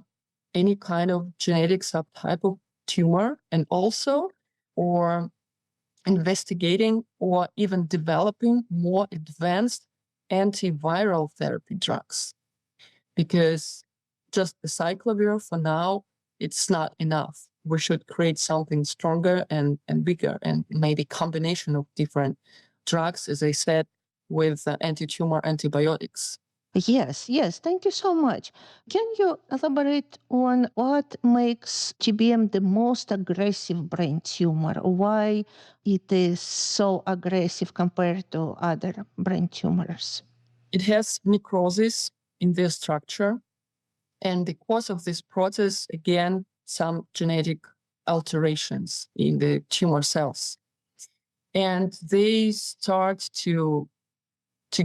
any kind of genetic subtype of tumor, and also or investigating or even developing more advanced antiviral therapy drugs. Because just the cyclovir for now, it's not enough. We should create something stronger and bigger, and maybe combination of different drugs, as I said, with anti-tumor antibiotics. Yes, yes, thank you so much. Can you elaborate on what makes GBM the most aggressive brain tumor? Why it is so aggressive compared to other brain tumors? It has necrosis in their structure. And the cause of this process, again, some genetic alterations in the tumor cells. And they start to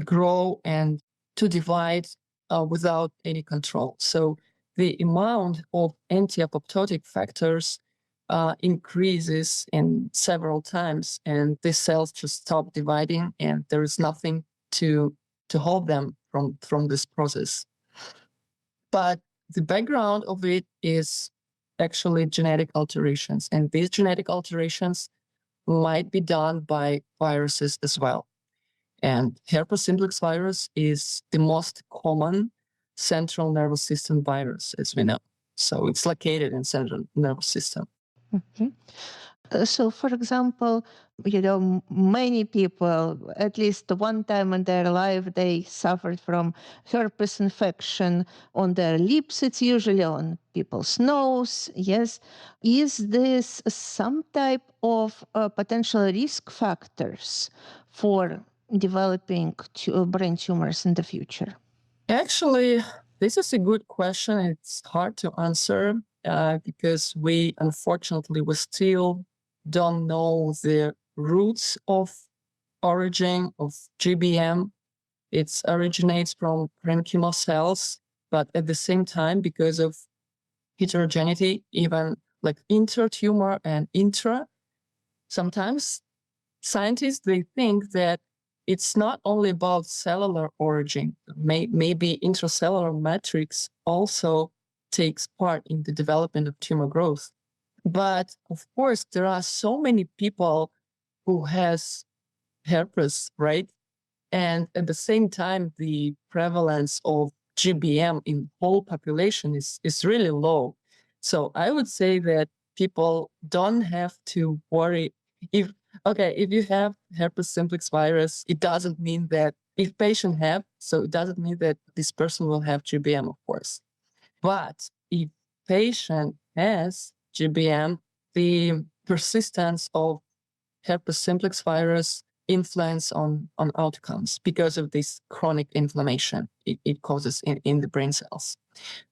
grow and to divide without any control. So the amount of anti-apoptotic factors increases in several times, and these cells just stop dividing, and there is nothing to hold them from this process. But the background of it is actually genetic alterations, and these genetic alterations might be done by viruses as well. And herpes simplex virus is the most common central nervous system virus, as we know. So it's located in central nervous system. Mhm. So, for example, many people, at least one time in their life, they suffered from herpes infection on their lips. It's usually on people's nose. Yes. Is this some type of potential risk factors for developing brain tumors in the future? Actually, this is a good question. It's hard to answer because we still don't know the roots of origin of GBM. It originates from parenchymal cells, but at the same time, because of heterogeneity, even like intratumor and intra, sometimes scientists, they think that it's not only about cellular origin. Maybe intracellular matrix also takes part in the development of tumor growth. But of course, there are so many people who has herpes, right? And at the same time, the prevalence of GBM in whole population is really low. So I would say that people don't have to worry. If you have herpes simplex virus, it doesn't mean that if patient have, so it doesn't mean that this person will have GBM, of course. But if patient has GBM, the persistence of herpes simplex virus influence on outcomes because of this chronic inflammation it causes in the brain cells.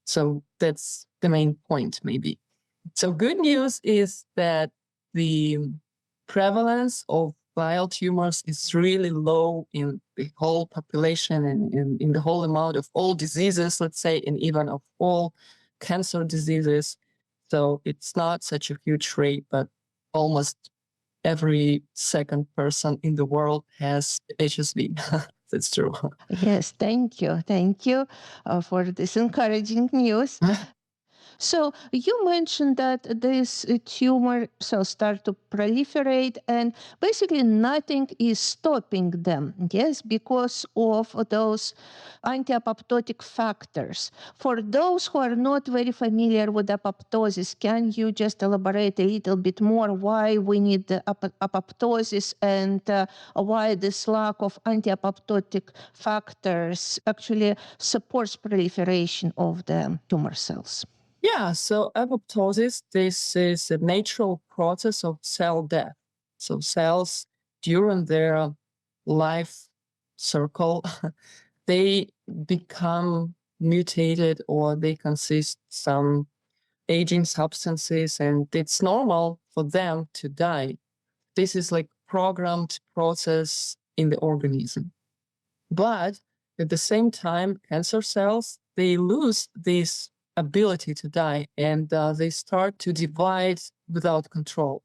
So that's the main point, maybe. So good news is that the prevalence of glial tumors is really low in the whole population and in the whole amount of all diseases, let's say, and even of all cancer diseases. So it's not such a huge rate, but almost every second person in the world has HSV. That's true. Yes, thank you. Thank you for this encouraging news. So you mentioned that this tumor cells start to proliferate, and basically nothing is stopping them, yes, because of those anti-apoptotic factors. For those who are not very familiar with apoptosis, can you just elaborate a little bit more why we need the apoptosis and why this lack of anti-apoptotic factors actually supports proliferation of the tumor cells? Yeah, so apoptosis, this is a natural process of cell death. So cells during their life circle, they become mutated or they consist some aging substances, and it's normal for them to die. This is like programmed process in the organism. But at the same time, cancer cells, they lose this ability to die, and they start to divide without control.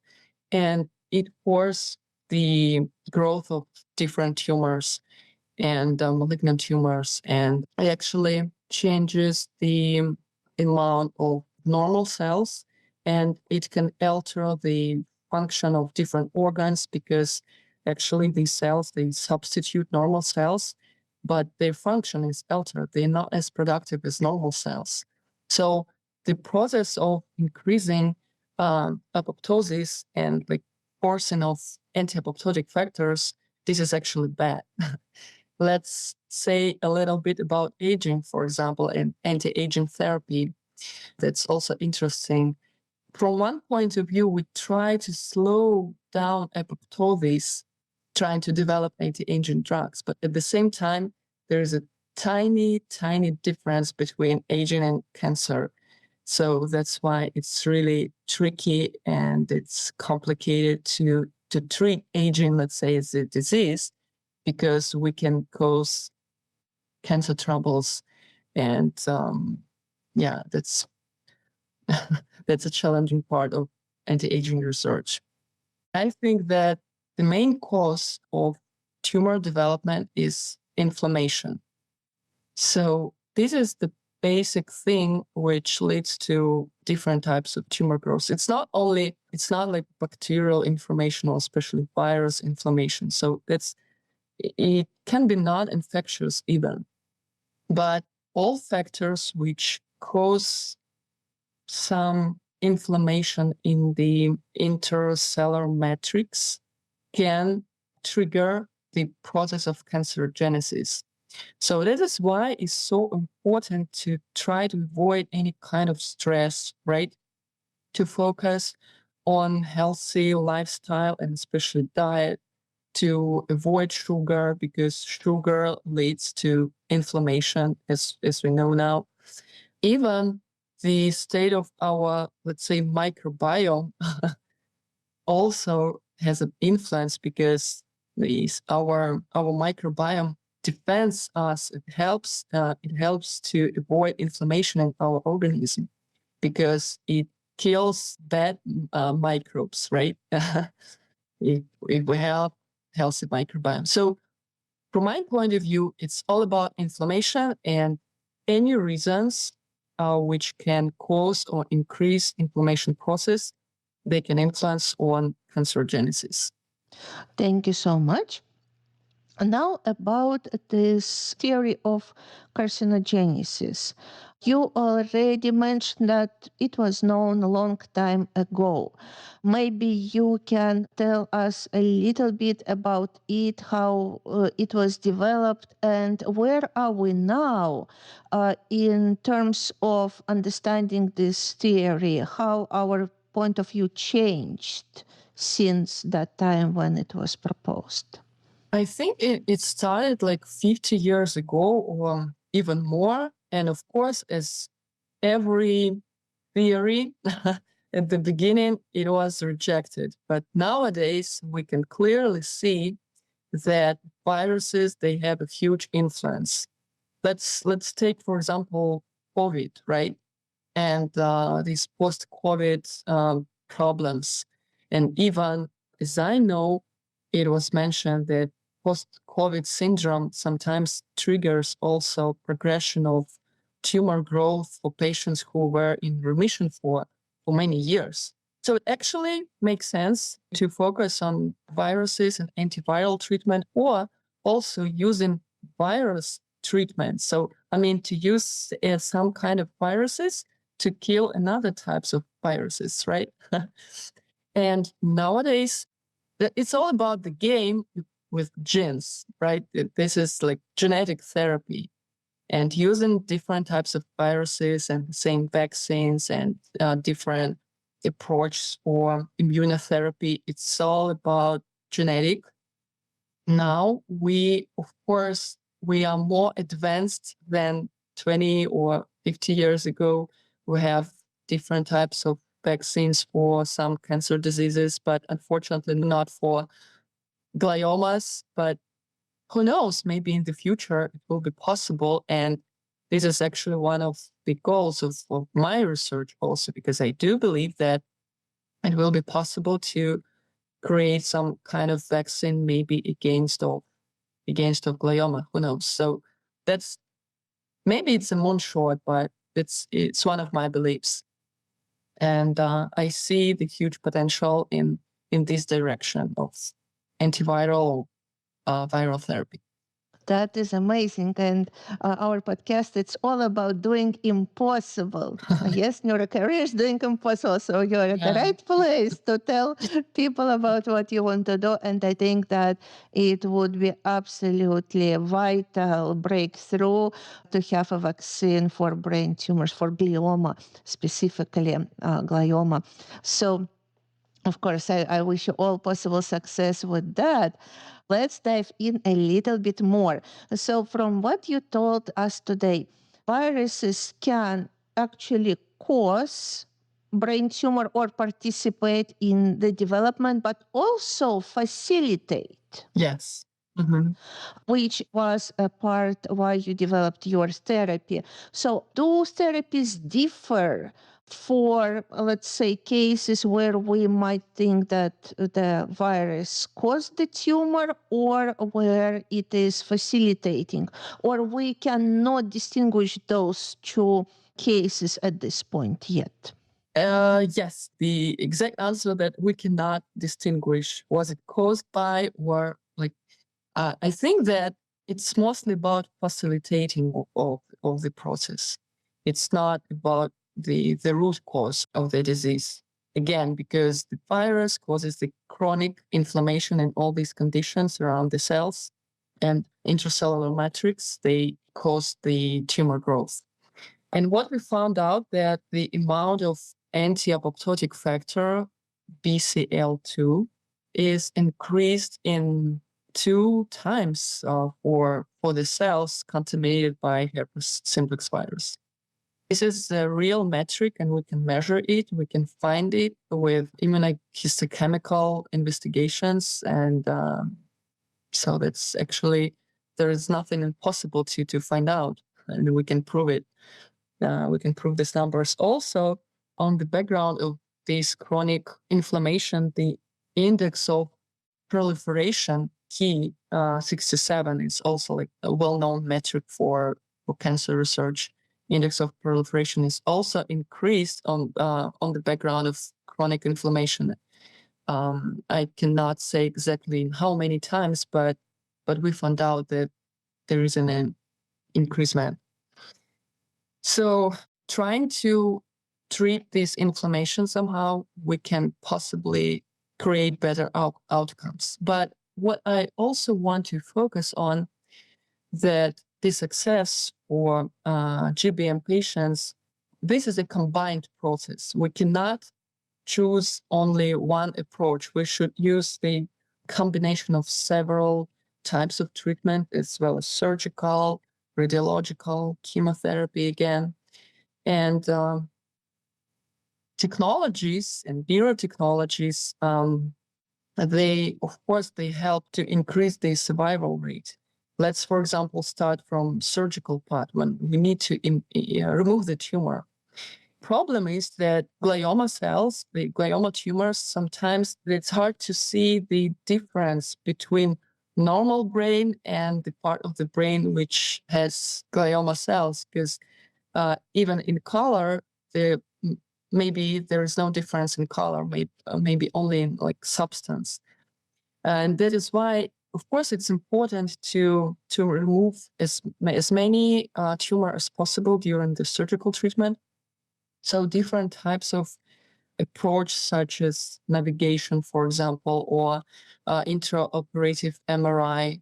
And it forces the growth of different tumors and malignant tumors, and it actually changes the amount of normal cells, and it can alter the function of different organs because actually these cells, they substitute normal cells, but their function is altered. They're not as productive as normal cells. So the process of increasing apoptosis and like forcing of anti-apoptotic factors, this is actually bad. Let's say a little bit about aging, for example, and anti-aging therapy. That's also interesting. From one point of view, we try to slow down apoptosis, trying to develop anti-aging drugs. But at the same time, there is a tiny, tiny difference between aging and cancer. So that's why it's really tricky and it's complicated to treat aging, let's say, as a disease, because we can cause cancer troubles. And yeah, that's that's a challenging part of anti-aging research. I think that the main cause of tumor development is inflammation. So this is the basic thing which leads to different types of tumor growth. It's not like bacterial inflammation or especially virus inflammation. So it can be non-infectious even, but all factors which cause some inflammation in the intercellular matrix can trigger the process of cancerogenesis. So that is why it's so important to try to avoid any kind of stress, right? To focus on healthy lifestyle and especially diet, to avoid sugar because sugar leads to inflammation, as we know now. Even the state of our, let's say, microbiome also has an influence because our microbiome defends us. It helps to avoid inflammation in our organism because it kills bad microbes, right? if we have healthy microbiome. So from my point of view, it's all about inflammation and any reasons which can cause or increase inflammation process, they can influence on cancerogenesis. Thank you so much. Now, about this theory of carcinogenesis. You already mentioned that it was known a long time ago. Maybe you can tell us a little bit about it, how it was developed, and where are we now in terms of understanding this theory, how our point of view changed since that time when it was proposed. I think it started like 50 years ago or even more. And of course, as every theory, at the beginning, it was rejected. But nowadays, we can clearly see that viruses, they have a huge influence. Let's take, for example, COVID, right? And these post-COVID problems. And even as I know, it was mentioned that post-COVID syndrome sometimes triggers also progression of tumor growth for patients who were in remission for many years. So it actually makes sense to focus on viruses and antiviral treatment, or also using virus treatment. So, to use some kind of viruses to kill another types of viruses, right? And nowadays, it's all about the game with genes, right? This is like genetic therapy, and using different types of viruses and same vaccines and different approach for immunotherapy. It's all about genetic. Now of course, we are more advanced than 20 or 50 years ago. We have different types of vaccines for some cancer diseases, but unfortunately not for gliomas. But who knows, maybe in the future it will be possible. And this is actually one of the goals of my research also, because I do believe that it will be possible to create some kind of vaccine, maybe against glioma. Who knows? So that's, maybe it's a moonshot, but it's one of my beliefs. And I see the huge potential in this direction of antiviral viral therapy. That is amazing. And our podcast, it's all about doing impossible. Yes, Neurocareers doing impossible. So you're at the right place to tell people about what you want to do. And I think that it would be absolutely a vital breakthrough to have a vaccine for brain tumors, for glioma, specifically glioma. So, of course, I wish you all possible success with that. Let's dive in a little bit more. So, from what you told us today, viruses can actually cause brain tumor or participate in the development, but also facilitate. Yes. Mm-hmm. Which was a part why you developed your therapy. So, those therapies differ for, let's say, cases where we might think that the virus caused the tumor or where it is facilitating, or we cannot distinguish those two cases at this point yet. Yes, the exact answer that we cannot distinguish, was it caused by, or like, I think that it's mostly about facilitating of the process. It's not about the root cause of the disease. Again, because the virus causes the chronic inflammation and all these conditions around the cells and intracellular matrix, they cause the tumor growth. And what we found out, that the amount of anti-apoptotic factor, BCL2, is increased in 2 times for the cells contaminated by herpes simplex virus. This is a real metric, and we can measure it. We can find it with immunohistochemical investigations. And so that's actually, there is nothing impossible to find out, and we can prove it. We can prove these numbers. Also, on the background of this chronic inflammation, the index of proliferation, Ki67, is also like a well-known metric for cancer research. Index of proliferation is also increased on the background of chronic inflammation. I cannot say exactly in how many times, but we found out that there is an increasement. So trying to treat this inflammation somehow, we can possibly create better outcomes. But what I also want to focus on, that the success for GBM patients, this is a combined process. We cannot choose only one approach. We should use the combination of several types of treatment, as well as surgical, radiological, chemotherapy again. And technologies and neurotechnologies, they help to increase the survival rate. Let's, for example, start from surgical part, when we need to remove the tumor. Problem is that glioma cells, the glioma tumors, sometimes it's hard to see the difference between normal brain and the part of the brain which has glioma cells, because even in color, maybe there is no difference in color, maybe only in like substance. And that is why, of course, it's important to remove as many tumor as possible during the surgical treatment. So different types of approach, such as navigation, for example, or intraoperative MRI,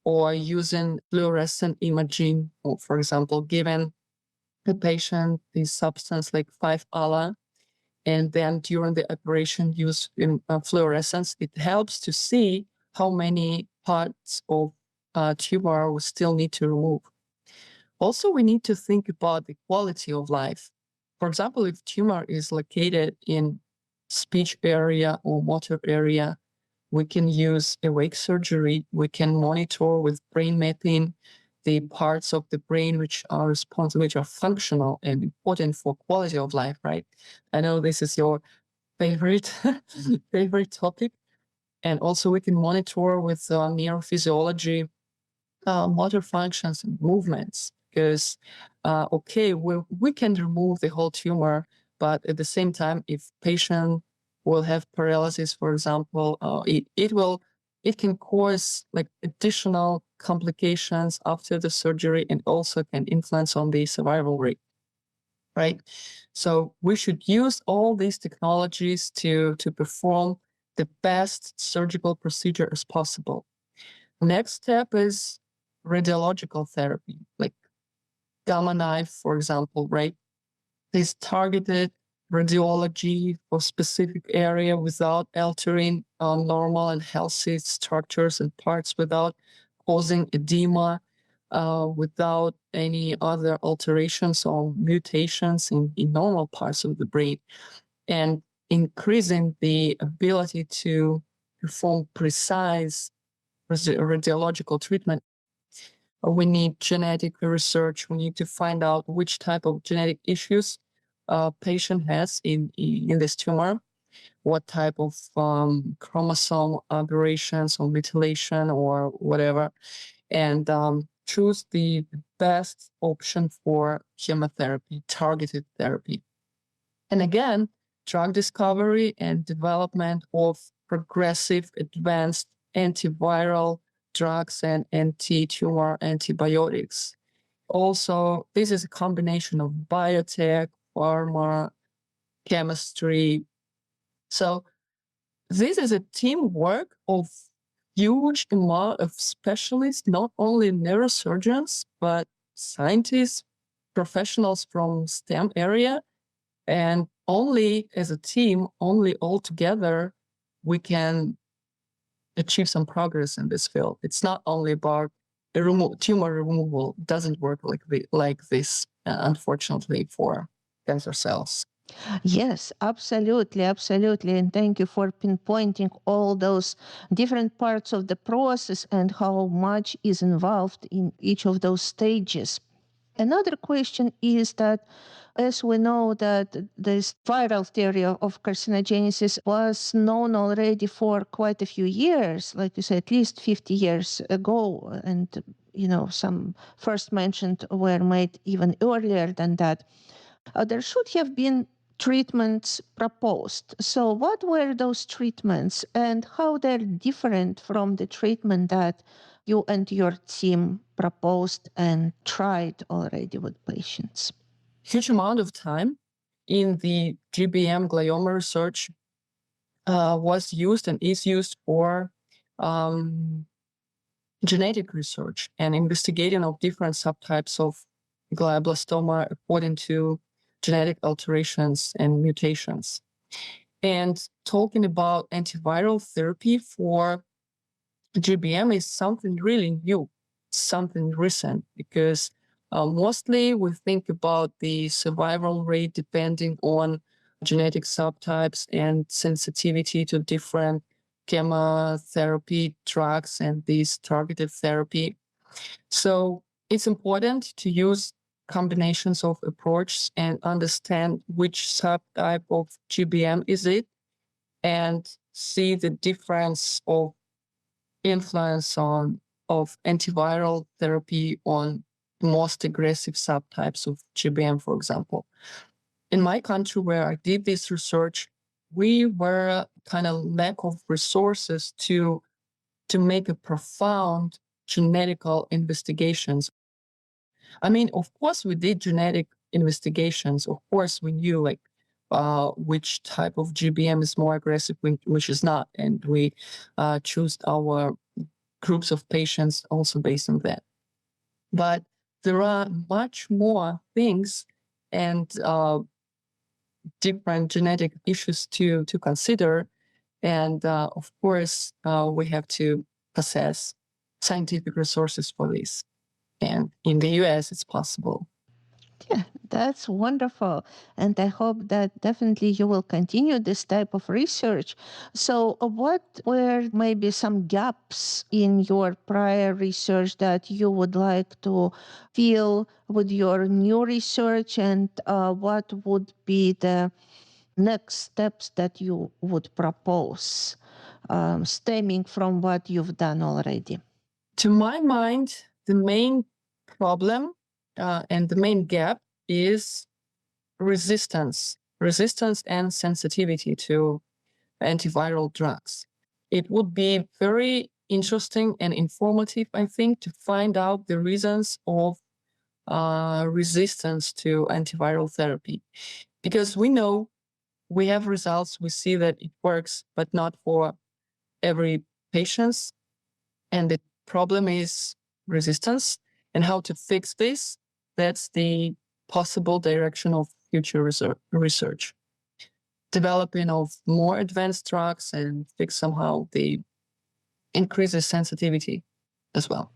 or using fluorescent imaging, or, for example, giving the patient the substance like 5-ALA, and then during the operation use fluorescence, it helps to see how many parts of tumor we still need to remove. Also, we need to think about the quality of life. For example, if tumor is located in speech area or motor area, we can use awake surgery. We can monitor with brain mapping the parts of the brain which are responsible, which are functional and important for quality of life, right? I know this is your favorite favorite topic. And also we can monitor with neurophysiology, motor functions and movements, because we can remove the whole tumor, but at the same time, if patient will have paralysis, for example, it can cause like additional complications after the surgery, and also can influence on the survival rate, right? So we should use all these technologies to perform the best surgical procedure as possible. Next step is radiological therapy, like gamma knife, for example, right? This targeted radiology for specific area without altering normal and healthy structures and parts, without causing edema, without any other alterations or mutations in normal parts of the brain, and increasing the ability to perform precise radiological treatment. We need genetic research. We need to find out which type of genetic issues a patient has in this tumor, what type of chromosome aberrations or mutilation or whatever, and choose the best option for chemotherapy, targeted therapy. And again, drug discovery and development of progressive advanced antiviral drugs and anti-tumor antibiotics. Also, this is a combination of biotech, pharma, chemistry. So this is a teamwork of huge amount of specialists, not only neurosurgeons, but scientists, professionals from STEM area. And only as a team, only all together, we can achieve some progress in this field. It's not only about tumor removal. It doesn't work like this, unfortunately, for cancer cells. Yes, absolutely, absolutely. And thank you for pinpointing all those different parts of the process and how much is involved in each of those stages. Another question is that, as we know that this viral theory of carcinogenesis was known already for quite a few years, like you said, at least 50 years ago. And, some first mentioned were made even earlier than that. There should have been treatments proposed. So what were those treatments and how they're different from the treatment that you and your team proposed and tried already with patients? Huge amount of time in the GBM glioma research was used and is used for genetic research and investigating of different subtypes of glioblastoma according to genetic alterations and mutations. And talking about antiviral therapy for GBM is something really new, something recent, because mostly we think about the survival rate depending on genetic subtypes and sensitivity to different chemotherapy drugs and these targeted therapy. So it's important to use combinations of approaches and understand which subtype of GBM is it, and see the difference of influence of antiviral therapy on most aggressive subtypes of GBM, for example. In my country where I did this research, we were kind of lack of resources to make a profound genetical investigations. I mean, of course, we did genetic investigations. Of course, we knew like which type of GBM is more aggressive, which is not, and we choose our groups of patients also based on that. But there are much more things and different genetic issues to consider, and of course, we have to possess scientific resources for this. And in the US, it's possible. Yeah, that's wonderful. And I hope that definitely you will continue this type of research. So, what were maybe some gaps in your prior research that you would like to fill with your new research? And what would be the next steps that you would propose stemming from what you've done already? To my mind, the main problem and the main gap is resistance and sensitivity to antiviral drugs. It would be very interesting and informative, I think, to find out the reasons of resistance to antiviral therapy. Because we know we have results, we see that it works, but not for every patient. And the problem is resistance, and how to fix this. That's the possible direction of future research. Developing of more advanced drugs and fix somehow the increases sensitivity as well.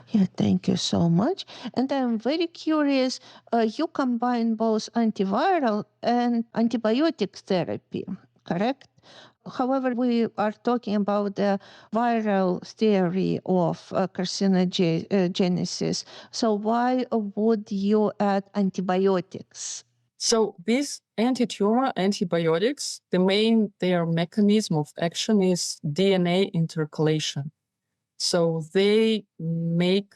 Yeah, thank you so much. And I'm very curious, you combine both antiviral and antibiotic therapy, correct? However, we are talking about the viral theory of carcinogenesis. So why would you add antibiotics? So these anti-tumor antibiotics, their mechanism of action is DNA intercalation. So they make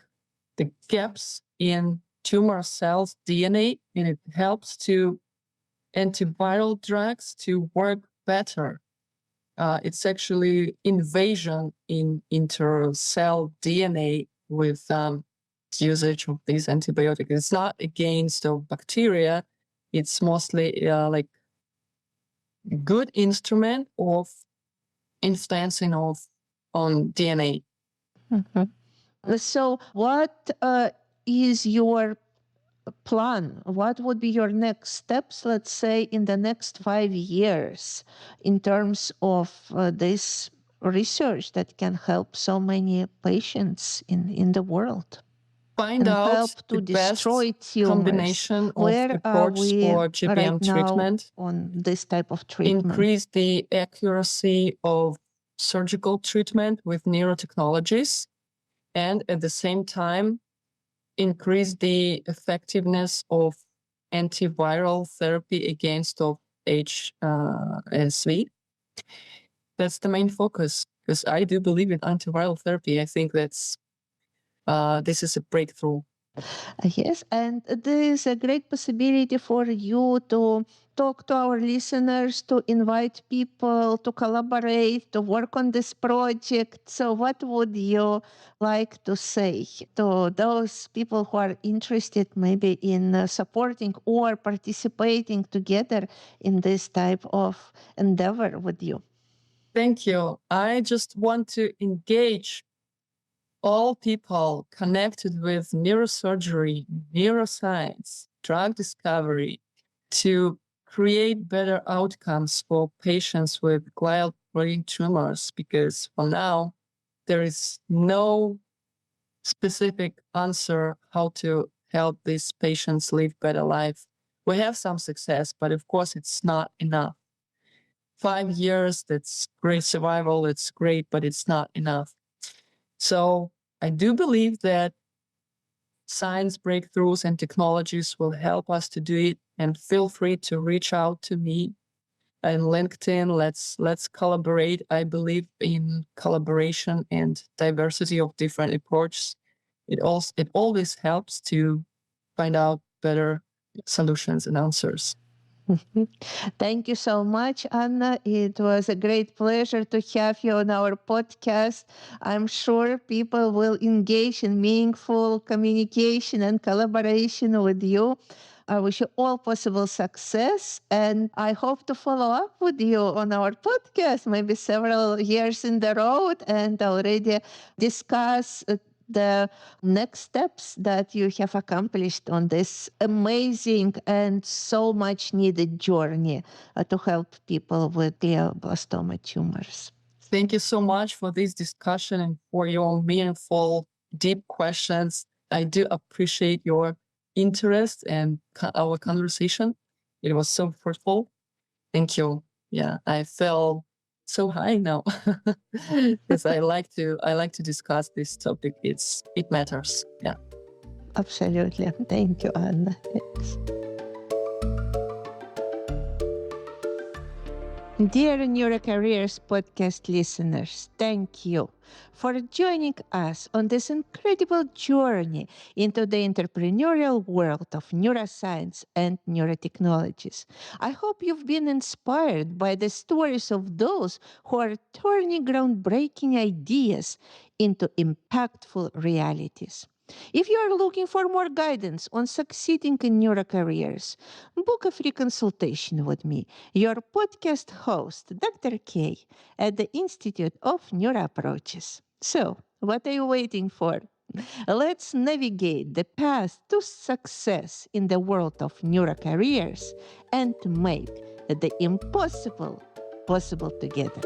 the gaps in tumor cells DNA, and it helps to antiviral drugs to work better. It's actually invasion in intercell DNA with usage of these antibiotics. It's not against the bacteria. It's mostly like good instrument of influencing on DNA. Mhm. So, what is your plan? What would be your next steps, let's say, in the next 5 years in terms of this research that can help so many patients in the world Find and out help the to best destroy tumors? combination of Where are approach we for right GBM now treatment, on this type of treatment? increase the accuracy of surgical treatment with neurotechnologies, and at the same time, increase the effectiveness of antiviral therapy against of HSV. That's the main focus, because I do believe in antiviral therapy. I think this is a breakthrough. Yes, and there is a great possibility for you to talk to our listeners, to invite people to collaborate, to work on this project. So, what would you like to say to those people who are interested, maybe in supporting or participating together in this type of endeavor with you? Thank you. I just want to engage all people connected with neurosurgery, neuroscience, drug discovery to create better outcomes for patients with glial brain tumors, because for now, there is no specific answer how to help these patients live better life. We have some success, but of course, it's not enough. 5 years, that's great survival, it's great, but it's not enough. So I do believe that science breakthroughs and technologies will help us to do it. And feel free to reach out to me on LinkedIn. Let's collaborate. I believe in collaboration and diversity of different approaches. it always helps to find out better solutions and answers. Thank you so much, Anna. It was a great pleasure to have you on our podcast. I'm sure people will engage in meaningful communication and collaboration with you. I wish you all possible success, and I hope to follow up with you on our podcast, maybe several years in the road, and already discuss the next steps that you have accomplished on this amazing and so much needed journey to help people with glioblastoma tumors. Thank you so much for this discussion and for your meaningful, deep questions. I do appreciate your interest and our conversation. It was so fruitful. Thank you. Yeah, I feel so high now because I like to discuss this topic. It matters. Yeah. Absolutely. Thank you, Anna. Thanks. Dear Neurocareers podcast listeners, thank you for joining us on this incredible journey into the entrepreneurial world of neuroscience and neurotechnologies. I hope you've been inspired by the stories of those who are turning groundbreaking ideas into impactful realities. If you are looking for more guidance on succeeding in neurocareers, book a free consultation with me, your podcast host, Dr. K, at the Institute of Neuroapproaches. So, what are you waiting for? Let's navigate the path to success in the world of neurocareers and make the impossible possible together.